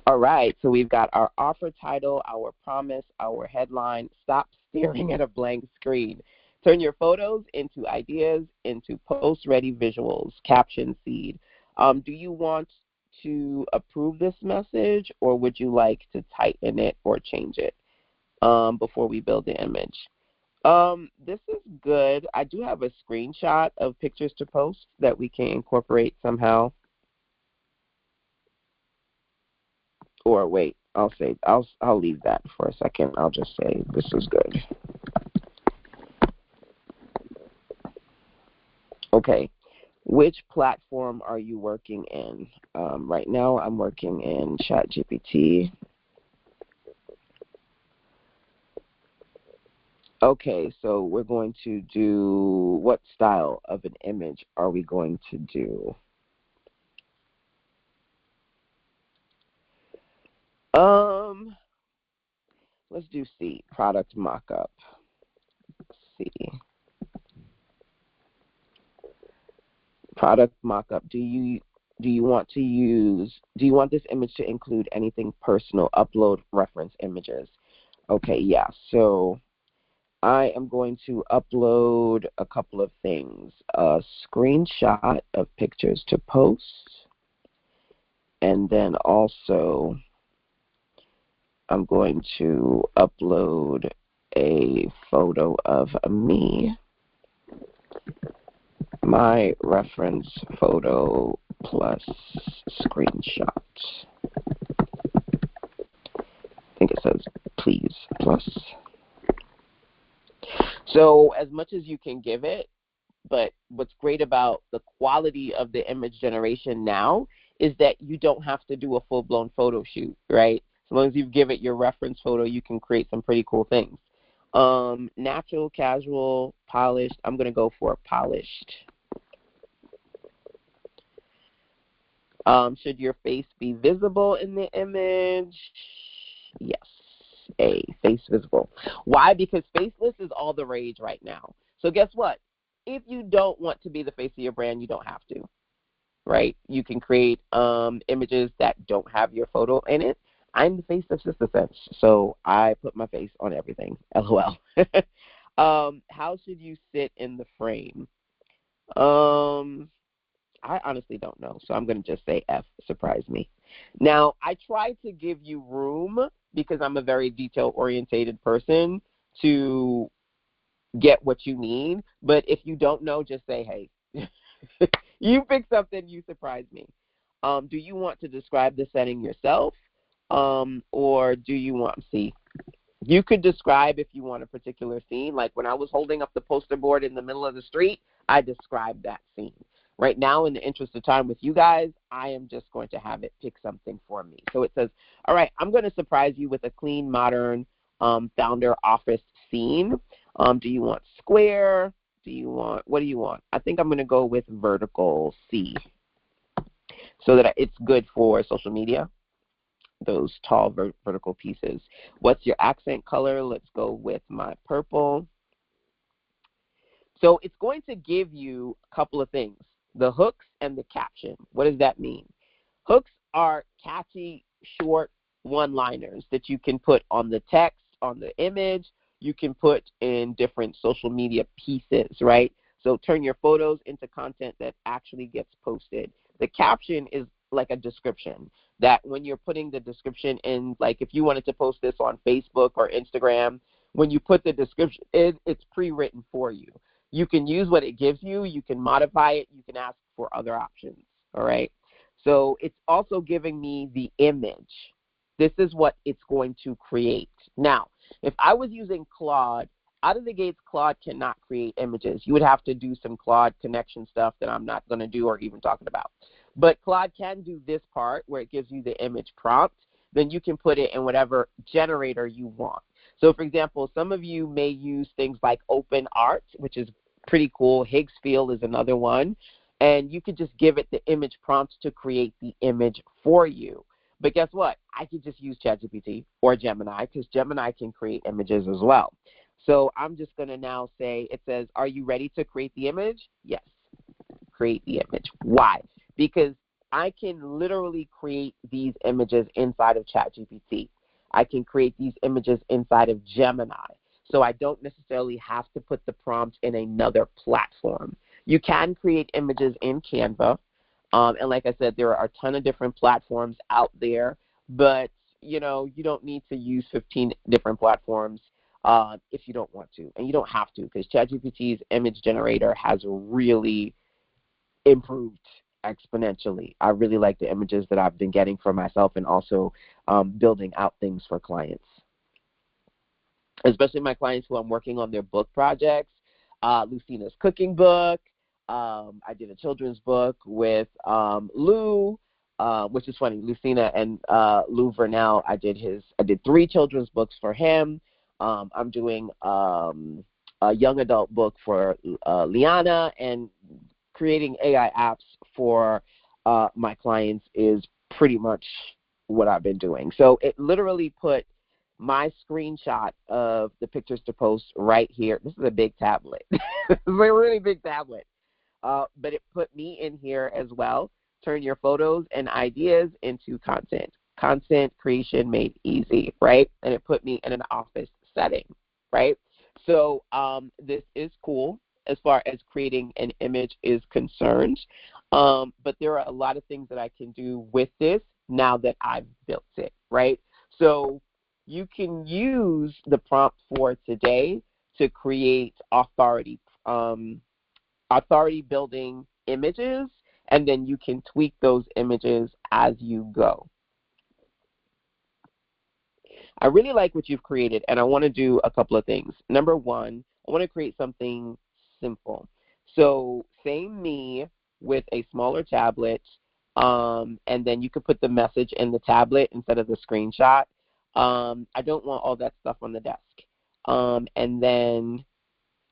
All right, so we've got our offer title, our promise, our headline. Stop staring at a blank screen. Turn your photos into ideas, into post-ready visuals, caption seed. Do you want to approve this message, or would you like to tighten it or change it before we build the image? This is good. I do have a screenshot of Pictures to Post that we can incorporate somehow. Or wait, I'll leave that for a second. I'll just say this is good. Okay, which platform are you working in? Right now, I'm working in ChatGPT. Okay, so we're going to do, what style of an image are we going to do? Let's do C, product mockup. C. Product mockup. Do you want this image to include anything personal? Upload reference images. Okay, yeah. So I am going to upload a couple of things. A screenshot of Pictures to Post, and then also I'm going to upload a photo of me, my reference photo plus screenshot. I think it says please plus. So as much as you can give it, but what's great about the quality of the image generation now is that you don't have to do a full-blown photo shoot, right? As long as you give it your reference photo, you can create some pretty cool things. Natural, casual, polished. I'm going to go for polished. Should your face be visible in the image? Yes. A, face visible. Why? Because faceless is all the rage right now. So guess what? If you don't want to be the face of your brand, you don't have to, right? You can create images that don't have your photo in it. I'm the face of Sister Sense, so I put my face on everything. LOL. How should you sit in the frame? I honestly don't know, so I'm going to just say F, surprise me. Now, I try to give you room because I'm a very detail-orientated person to get what you need, but if you don't know, just say, hey, you pick something, you surprise me. Do you want to describe the setting yourself, or do you want, see, You could describe if you want a particular scene. Like when I was holding up the poster board in the middle of the street, I described that scene. Right now, in the interest of time with you guys, I am just going to have it pick something for me. So it says, all right, I'm going to surprise you with a clean, modern founder office scene. Do you want square? What do you want? I think I'm going to go with vertical C so that it's good for social media, those tall vertical pieces. What's your accent color? Let's go with my purple. So it's going to give you a couple of things, the hooks and the caption. What does that mean? Hooks are catchy, short one-liners that you can put on the text, on the image. You can put in different social media pieces, right? So turn your photos into content that actually gets posted. The caption is like a description that when you're putting the description in, like if you wanted to post this on Facebook or Instagram, when you put the description in, it's pre-written for you. You can use what it gives you. You can modify it. You can ask for other options, all right? So it's also giving me the image. This is what it's going to create. Now, if I was using Claude, out of the gates, Claude cannot create images. You would have to do some Claude connection stuff that I'm not going to do or even talking about. But Claude can do this part where it gives you the image prompt. Then you can put it in whatever generator you want. So, for example, some of you may use things like OpenArt, which is pretty cool. Higgsfield is another one. And you could just give it the image prompt to create the image for you. But guess what? I could just use ChatGPT or Gemini because Gemini can create images as well. So I'm just going to now say, it says, are you ready to create the image? Yes, create the image. Why? Because I can literally create these images inside of ChatGPT. I can create these images inside of Gemini. So I don't necessarily have to put the prompt in another platform. You can create images in Canva. And like I said, there are a ton of different platforms out there. But, you know, you don't need to use 15 different platforms if you don't want to. And you don't have to because ChatGPT's image generator has really improved exponentially. I really like the images that I've been getting for myself and also building out things for clients, especially my clients who I'm working on their book projects. Lucina's cooking book. I did a children's book with Lou, which is funny. Lucina and Lou Vernell. I did 3 children's books for him. I'm doing a young adult book for Liana, and creating AI apps for my clients is pretty much what I've been doing. So it literally put my screenshot of the pictures to post right here. This is a big tablet. It's a really big tablet. But it put me in here as well. Turn your photos and ideas into content. Content creation made easy, right? And it put me in an office setting, right? So this is cool as far as creating an image is concerned. But there are a lot of things that I can do with this now that I've built it, right? So you can use the prompt for today to create authority building images, and then you can tweak those images as you go. I really like what you've created, and I want to do a couple of things. Number one, I want to create something simple. So same me with a smaller tablet, and then you could put the message in the tablet instead of the screenshot. I don't want all that stuff on the desk. And then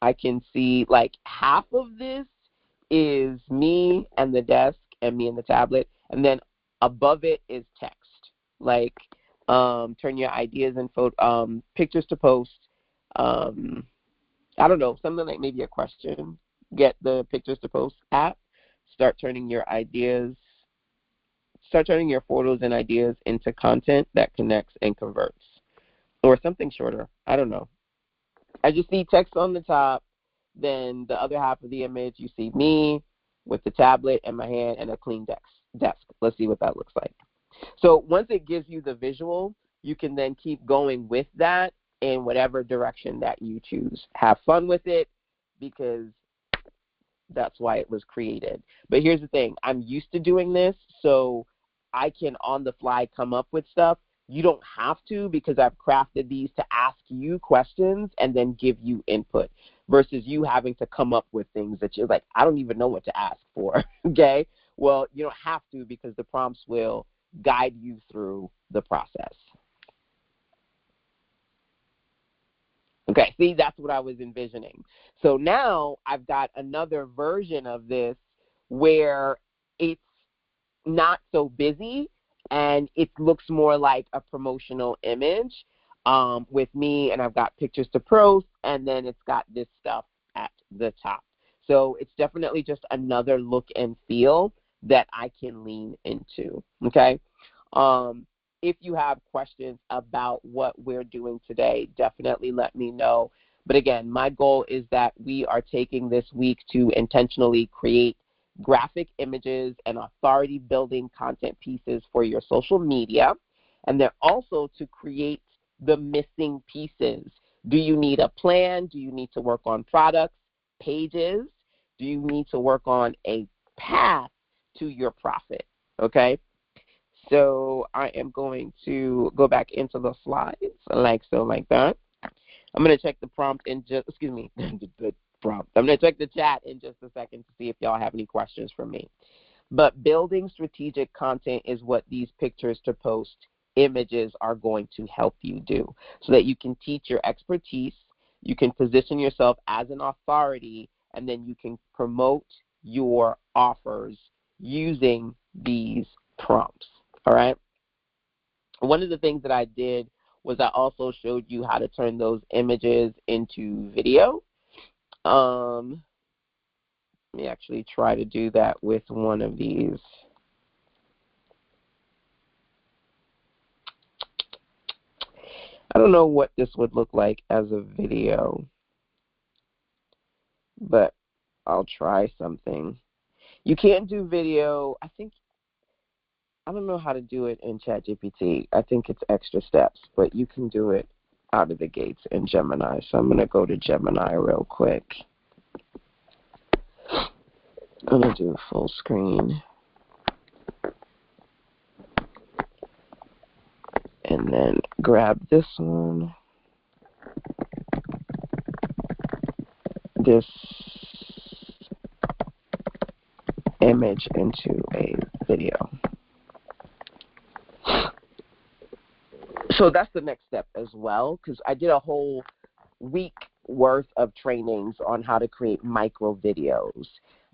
I can see like half of this is me and the desk and me and the tablet, and then above it is text, like turn your ideas and pictures to post. I don't know, something like maybe a question. Get the pictures to post app. Start turning your photos and ideas into content that connects and converts, or something shorter. I don't know. I just see text on the top. Then the other half of the image, you see me with the tablet in my hand and a clean desk. Let's see what that looks like. So once it gives you the visual, you can then keep going with that in whatever direction that you choose. Have fun with it because that's why it was created. But here's the thing. I'm used to doing this, so I can on the fly come up with stuff. You don't have to, because I've crafted these to ask you questions and then give you input, versus you having to come up with things that you're like, I don't even know what to ask for, okay? Well, you don't have to, because the prompts will guide you through the process. Okay, see, that's what I was envisioning. So now I've got another version of this where it's not so busy and it looks more like a promotional image with me, and I've got pictures to post, and then it's got this stuff at the top. So it's definitely just another look and feel that I can lean into, okay? If you have questions about what we're doing today, definitely let me know. But again, my goal is that we are taking this week to intentionally create graphic images and authority building content pieces for your social media, and then also to create the missing pieces. Do you need a plan? Do you need to work on products, pages? Do you need to work on a path to your profit? Okay? So I am going to go back into the slides like so, like that. I'm going to check the prompt in just, excuse me, the prompt. I'm going to check the chat in just a second to see if y'all have any questions for me. But building strategic content is what these pictures to post images are going to help you do, so that you can teach your expertise, you can position yourself as an authority, and then you can promote your offers using these prompts. All right. One of the things that I did was I also showed you how to turn those images into video. Let me actually try to do that with one of these. I don't know what this would look like as a video, but I'll try something. You can't do video, I don't know how to do it in ChatGPT. I think it's extra steps, but you can do it out of the gates in Gemini. So I'm going to go to Gemini real quick. I'm going to do full screen. And then grab this one. This image into a video. So that's the next step as well, because I did a whole week worth of trainings on how to create micro videos.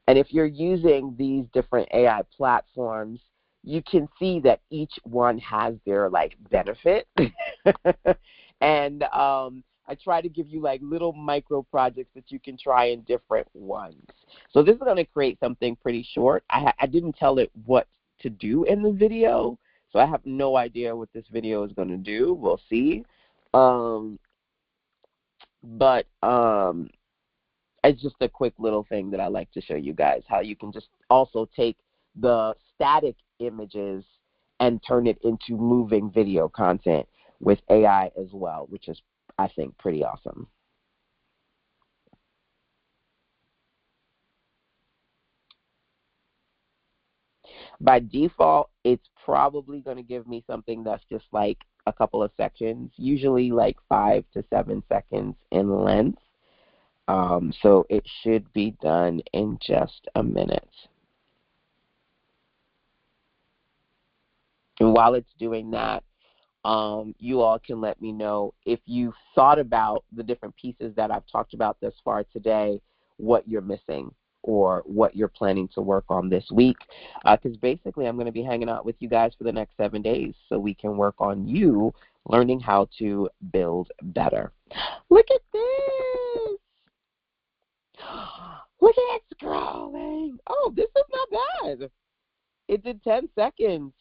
And if you're using these different AI platforms, you can see that each one has their benefit. And I try to give you little micro projects that you can try in different ones. So this is going to create something pretty short. I didn't tell it what to do in the video, so I have no idea what this video is going to do. We'll see. But it's just a quick little thing that I like to show you guys, how you can just also take the static images and turn it into moving video content with AI as well, which is, I think, pretty awesome. By default, it's probably going to give me something that's just like a couple of sections, usually 5 to 7 seconds in length. So it should be done in just a minute. And while it's doing that, you all can let me know if you thought about the different pieces that I've talked about thus far today, what you're missing or what you're planning to work on this week. Because basically I'm going to be hanging out with you guys for the next 7 days so we can work on you learning how to build better. Look at this. Look at it scrolling. Oh, this is not bad. It did 10 seconds.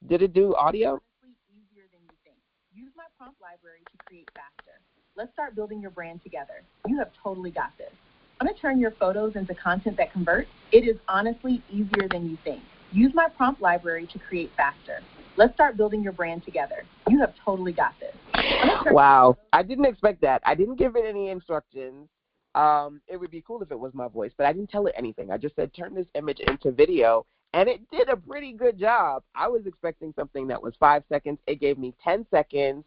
Did it do audio? Easier than you think. Use my prompt library to create faster. Let's start building your brand together. You have totally got this. I'm going to turn your photos into content that converts. It is honestly easier than you think. Use my prompt library to create faster. Let's start building your brand together. You have totally got this. Wow. I didn't expect that. I didn't give it any instructions. It would be cool if it was my voice, but I didn't tell it anything. I just said, turn this image into video, And it did a pretty good job. I was expecting something that was 5 seconds. It gave me 10 seconds,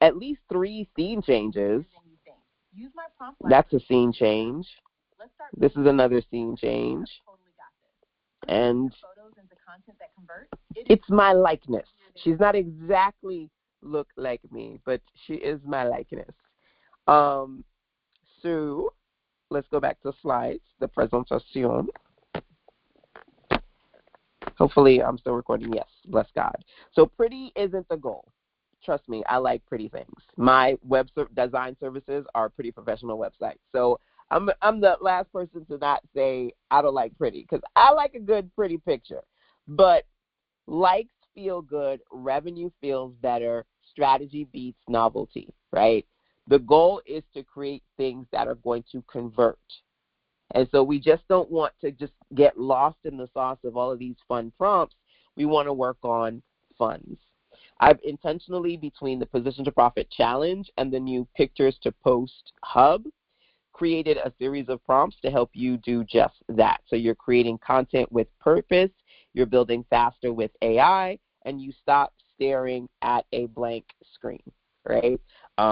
at least three scene changes. Use my prompt. That's a scene change. This is another scene change. And it's my likeness. She's not exactly look like me, but she is my likeness. So let's go back to slides, the presentation. Hopefully I'm still recording. Yes, bless God. So pretty isn't the goal. Trust me, I like pretty things. My web design services are pretty professional websites. So I'm the last person to not say I don't like pretty, because I like a good, pretty picture. But likes feel good, revenue feels better, strategy beats novelty, right? The goal is to create things that are going to convert. And so we just don't want to just get lost in the sauce of all of these fun prompts. We want to work on funds. I've intentionally, between the Position to Profit Challenge and the new Pictures to Post Hub, created a series of prompts to help you do just that. So you're creating content with purpose, you're building faster with AI, and you stop staring at a blank screen, right?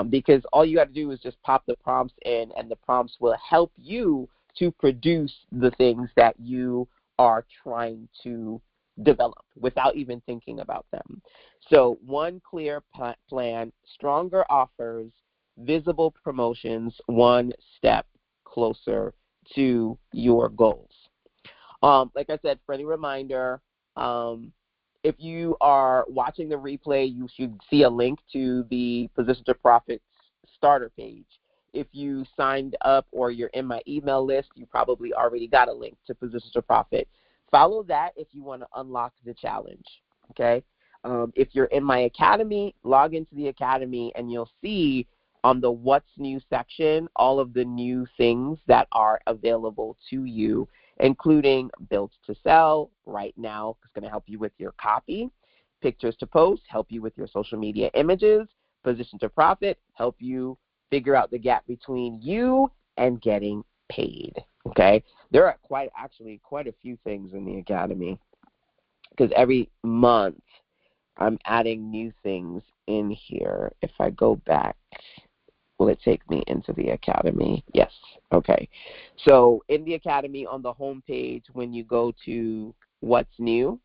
Because all you got to do is just pop the prompts in, and the prompts will help you to produce the things that you are trying to develop without even thinking about them. So one clear plan, stronger offers, visible promotions, one step closer to your goals. Like I said, friendly reminder, if you are watching the replay, you should see a link to the Position to Profit starter page. If you signed up or you're in my email list, you probably already got a link to Position to Profit. Follow that if you want to unlock the challenge, okay? If you're in my academy, log into the academy and you'll see on the What's New section all of the new things that are available to you, including Built to Sell right now. It's going to help you with your copy. Pictures to Post, help you with your social media images. Position to Profit, help you figure out the gap between you and getting paid, okay? There are quite a few things in the academy, because every month I'm adding new things in here. If I go back, will it take me into the academy? Yes. Okay. So in the academy, on the home page, when you go to What's New,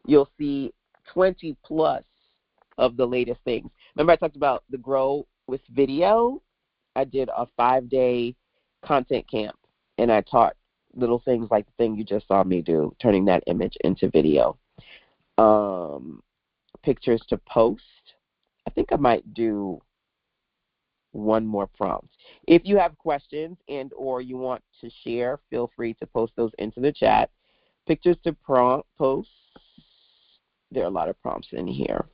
you'll see 20 plus of the latest things. Remember I talked about the Grow with Video? I did a 5-day content camp, and I taught little things like the thing you just saw me do, turning that image into video. Pictures to Post. I think I might do one more prompt. If you have questions and or you want to share, feel free to post those into the chat. Pictures to Post. There are a lot of prompts in here.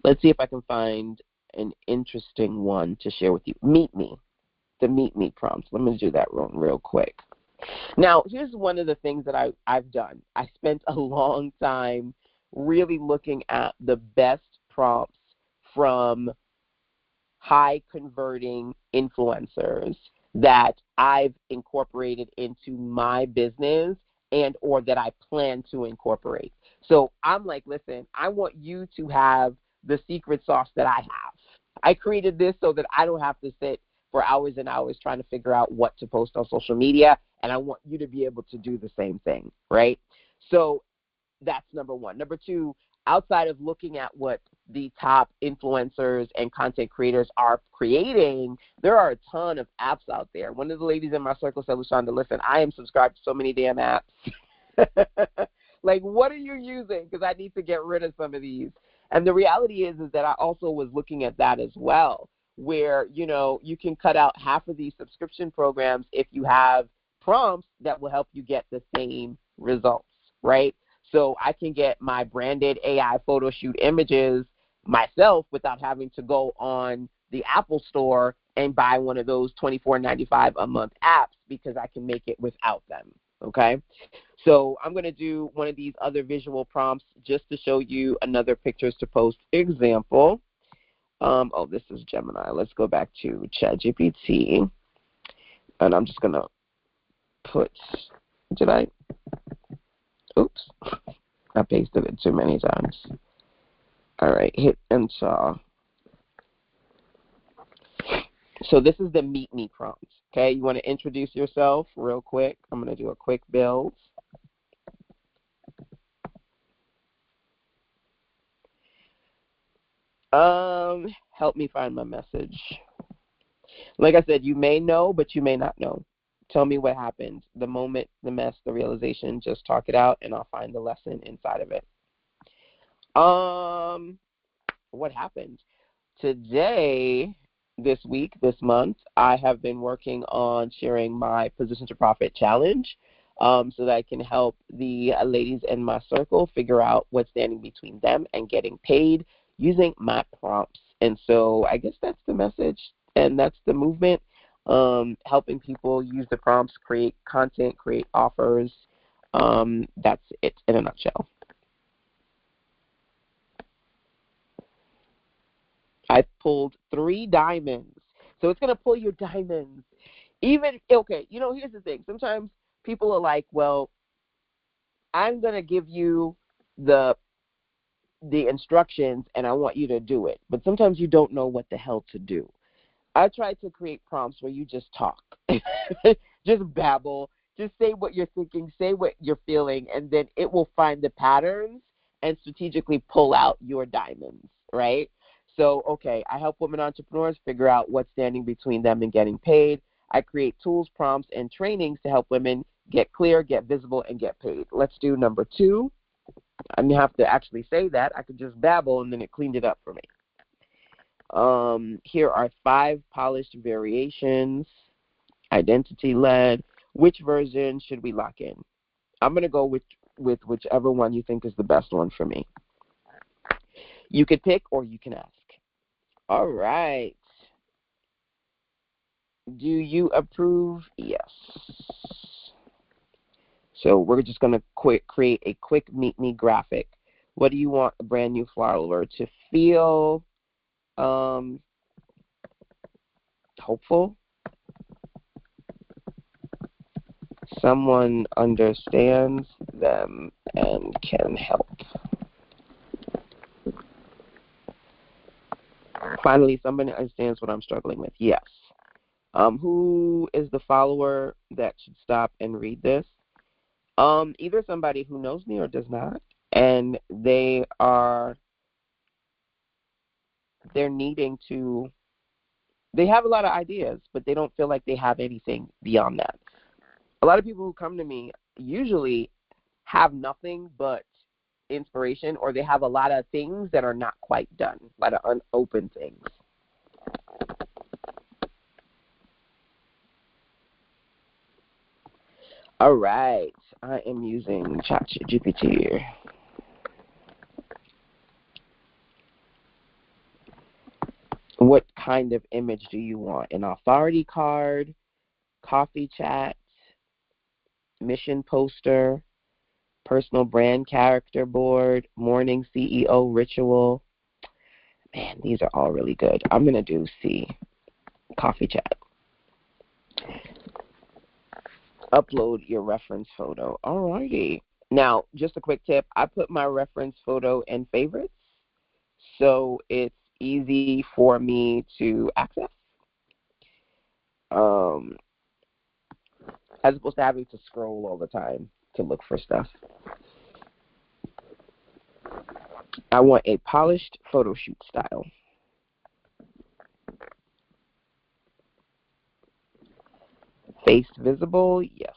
Let's see if I can find an interesting one to share with you. Meet Me. The Meet Me prompts. Let me do that real quick. Now, here's one of the things that I've done. I spent a long time really looking at the best prompts from high converting influencers that I've incorporated into my business and or that I plan to incorporate. So I'm like, listen, I want you to have the secret sauce that I have. I created this so that I don't have to sit for hours and hours trying to figure out what to post on social media, and I want you to be able to do the same thing, right? So that's number one. Number two, outside of looking at what the top influencers and content creators are creating, there are a ton of apps out there. One of the ladies in my circle said, LaShonda, listen, I am subscribed to so many damn apps. Like, what are you using? Because I need to get rid of some of these. And the reality is that I also was looking at that as well, where, you know, you can cut out half of these subscription programs if you have prompts that will help you get the same results, right? So I can get my branded AI photo shoot images myself without having to go on the Apple Store and buy one of those $24.95 a month apps, because I can make it without them, okay? So I'm going to do one of these other visual prompts just to show you another Pictures to Post example. Oh, this is Gemini. Let's go back to ChatGPT. And I'm just going to put, did I Oops, I pasted it too many times. All right, hit enter. So this is the meet me prompt. Okay, you want to introduce yourself real quick. I'm going to do a quick build. Help me find my message. Like I said, you may know, but you may not know. Tell me what happened. The moment, the mess, the realization, just talk it out and I'll find the lesson inside of it. What happened? Today, this week, this month, I have been working on sharing my Position to Profit challenge so that I can help the ladies in my circle figure out what's standing between them and getting paid using my prompts. And so I guess that's the message and that's the movement, helping people use the prompts, create content, create offers. That's it in a nutshell. I pulled 3 diamonds. So it's going to pull your diamonds. Even, okay, here's the thing. Sometimes people are like, well, I'm going to give you the instructions and I want you to do it. But sometimes you don't know what the hell to do. I try to create prompts where you just talk. Just babble. Just say what you're thinking, say what you're feeling, and then it will find the patterns and strategically pull out your diamonds, right? So, okay, I help women entrepreneurs figure out what's standing between them and getting paid. I create tools, prompts, and trainings to help women get clear, get visible, and get paid. Let's do number 2. I didn't have to actually say that. I could just babble, and then it cleaned it up for me. Here are 5 polished variations, identity-led. Which version should we lock in? I'm going to go with whichever one you think is the best one for me. You could pick or you can ask. All right. Do you approve? Yes. So we're just going to create a quick meet me graphic. What do you want a brand new follower to feel? Hopeful. Someone understands them and can help. Finally, somebody understands what I'm struggling with. Yes. Who is the follower that should stop and read this? Either somebody who knows me or does not, and they're needing to. They have a lot of ideas, but they don't feel like they have anything beyond that. A lot of people who come to me usually have nothing but inspiration, or they have a lot of things that are not quite done, a lot of unopened things. All right, I am using ChatGPT. What kind of image do you want? An authority card, coffee chat, mission poster, personal brand character board, morning CEO ritual? Man, these are all really good. I'm going to do C, coffee chat. Upload your reference photo. All righty. Now, just a quick tip. I put my reference photo in favorites, so it's easy for me to access. As opposed to having to scroll all the time to look for stuff. I want a polished photo shoot style. Face visible, yes.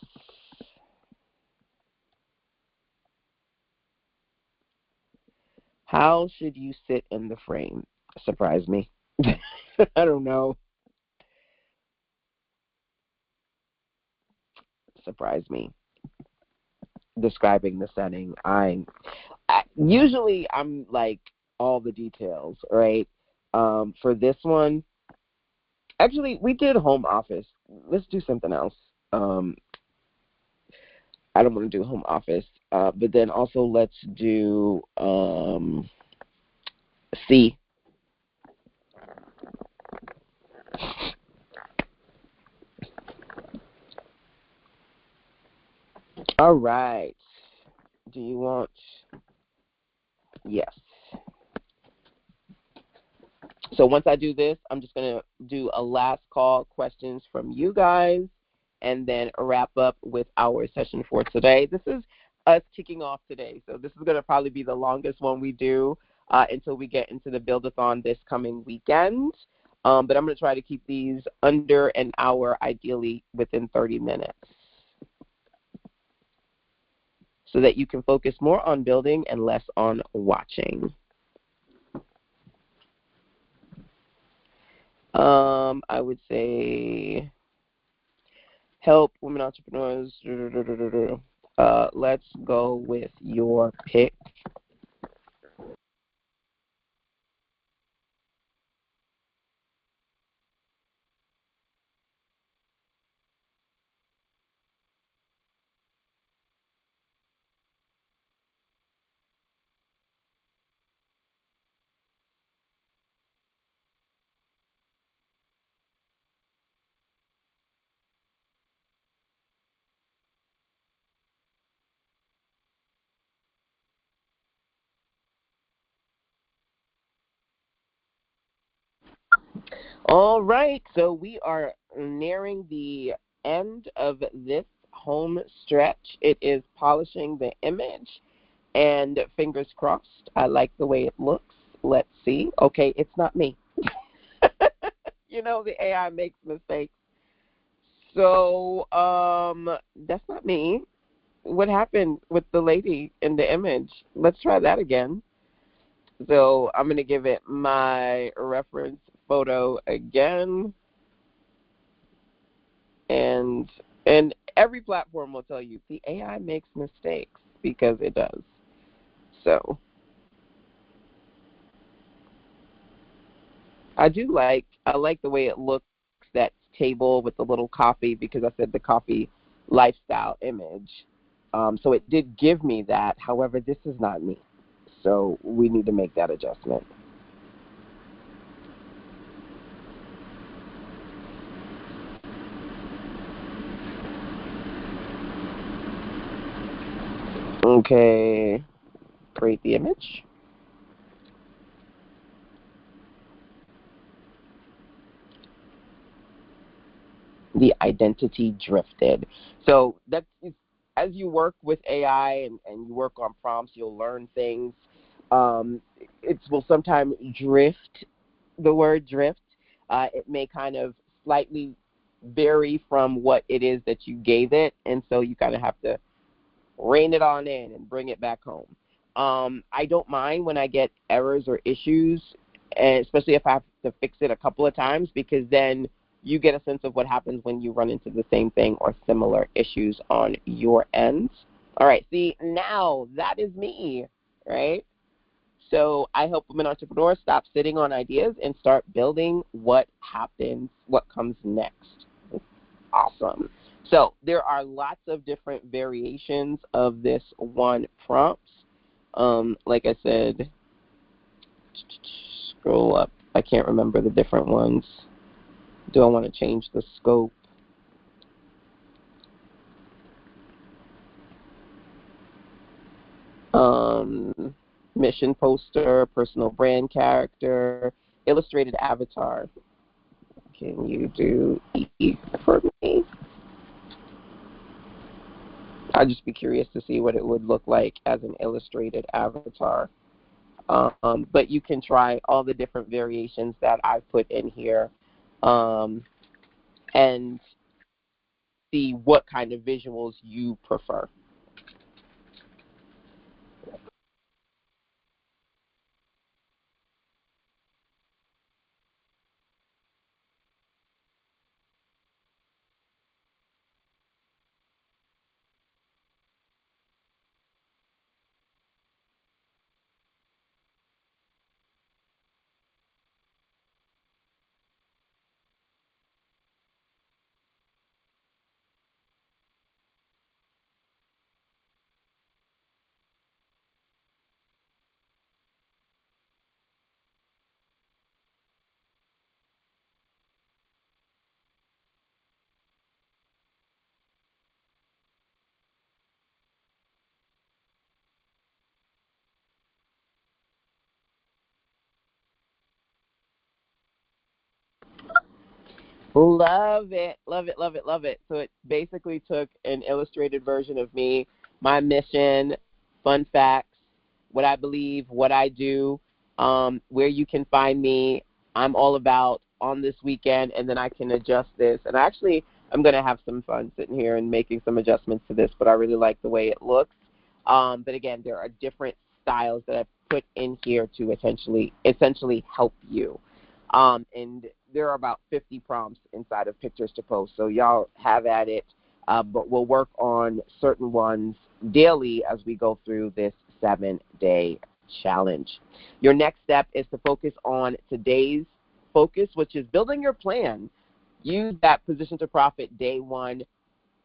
How should you sit in the frame? Surprise me. I don't know. Surprise me. Describing the setting. Usually I'm like all the details, right? For this one, actually, we did home office. Let's do something else. I don't want to do home office, but then also let's do C. All right. Do you want? Yes. So once I do this, I'm just going to do a last call questions from you guys and then wrap up with our session for today. This is us kicking off today. So this is going to probably be the longest one we do until we get into the Build-a-thon this coming weekend. But I'm going to try to keep these under an hour, ideally within 30 minutes, so that you can focus more on building and less on watching. I would say help women entrepreneurs. Let's go with your pick. All right, so we are nearing the end of this home stretch. It is polishing the image, and fingers crossed, I like the way it looks. Let's see. Okay, it's not me. You know, the AI makes mistakes. So, that's not me. What happened with the lady in the image? Let's try that again. So I'm going to give it my reference photo again. And every platform will tell you the AI makes mistakes, because it does. So I like the way it looks, that table with the little coffee, because I said the coffee lifestyle image. So it did give me that. However, this is not me. So we need to make that adjustment. Okay, create the image. The identity drifted. So that's, as you work with AI and you work on prompts, you'll learn things. It will sometimes drift, the word drift. It may kind of slightly vary from what it is that you gave it, and so you kind of have to rein it on in and bring it back home. I don't mind when I get errors or issues, and especially if I have to fix it a couple of times, because then you get a sense of what happens when you run into the same thing or similar issues on your end. All right, see, now that is me, right? So I help women entrepreneurs stop sitting on ideas and start building what happens, what comes next. Awesome. So there are lots of different variations of this one prompt. Like I said, scroll up. I can't remember the different ones. Do I want to change the scope? Mission poster, personal brand character, illustrated avatar. Can you do E for me? I'd just be curious to see what it would look like as an illustrated avatar. But you can try all the different variations that I've put in here, and see what kind of visuals you prefer. Love it, love it, love it, love it. So it basically took an illustrated version of me, my mission, fun facts, what I believe, what I do, where you can find me. I'm all about on this weekend, and then I can adjust this. And actually, I'm going to have some fun sitting here and making some adjustments to this, but I really like the way it looks. But again, there are different styles that I've put in here to essentially help you. And there are about 50 prompts inside of Pictures to Post, so y'all have at it. But we'll work on certain ones daily as we go through this 7-day challenge. Your next step is to focus on today's focus, which is building your plan. Use that Position to Profit Day 1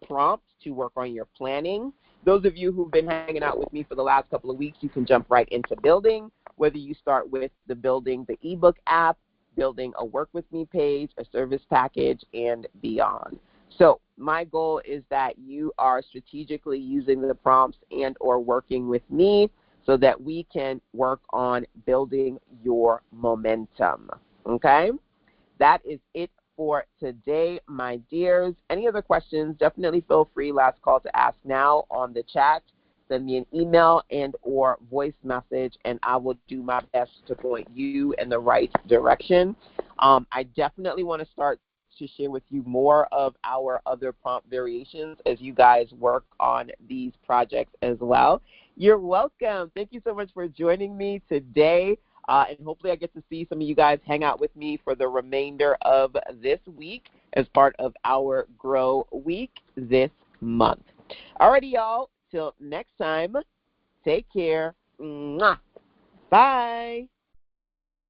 prompt to work on your planning. Those of you who've been hanging out with me for the last couple of weeks, you can jump right into building, whether you start with building the ebook app, building a Work With Me page, a service package, and beyond. So my goal is that you are strategically using the prompts and or working with me so that we can work on building your momentum, okay? That is it for today, my dears. Any other questions, definitely feel free, last call to ask now on the chat. Send me an email and or voice message, and I will do my best to point you in the right direction. I definitely want to start to share with you more of our other prompt variations as you guys work on these projects as well. You're welcome. Thank you so much for joining me today. And hopefully I get to see some of you guys hang out with me for the remainder of this week as part of our Grow Week this month. Alrighty, y'all. Till next time, take care. Mwah. Bye.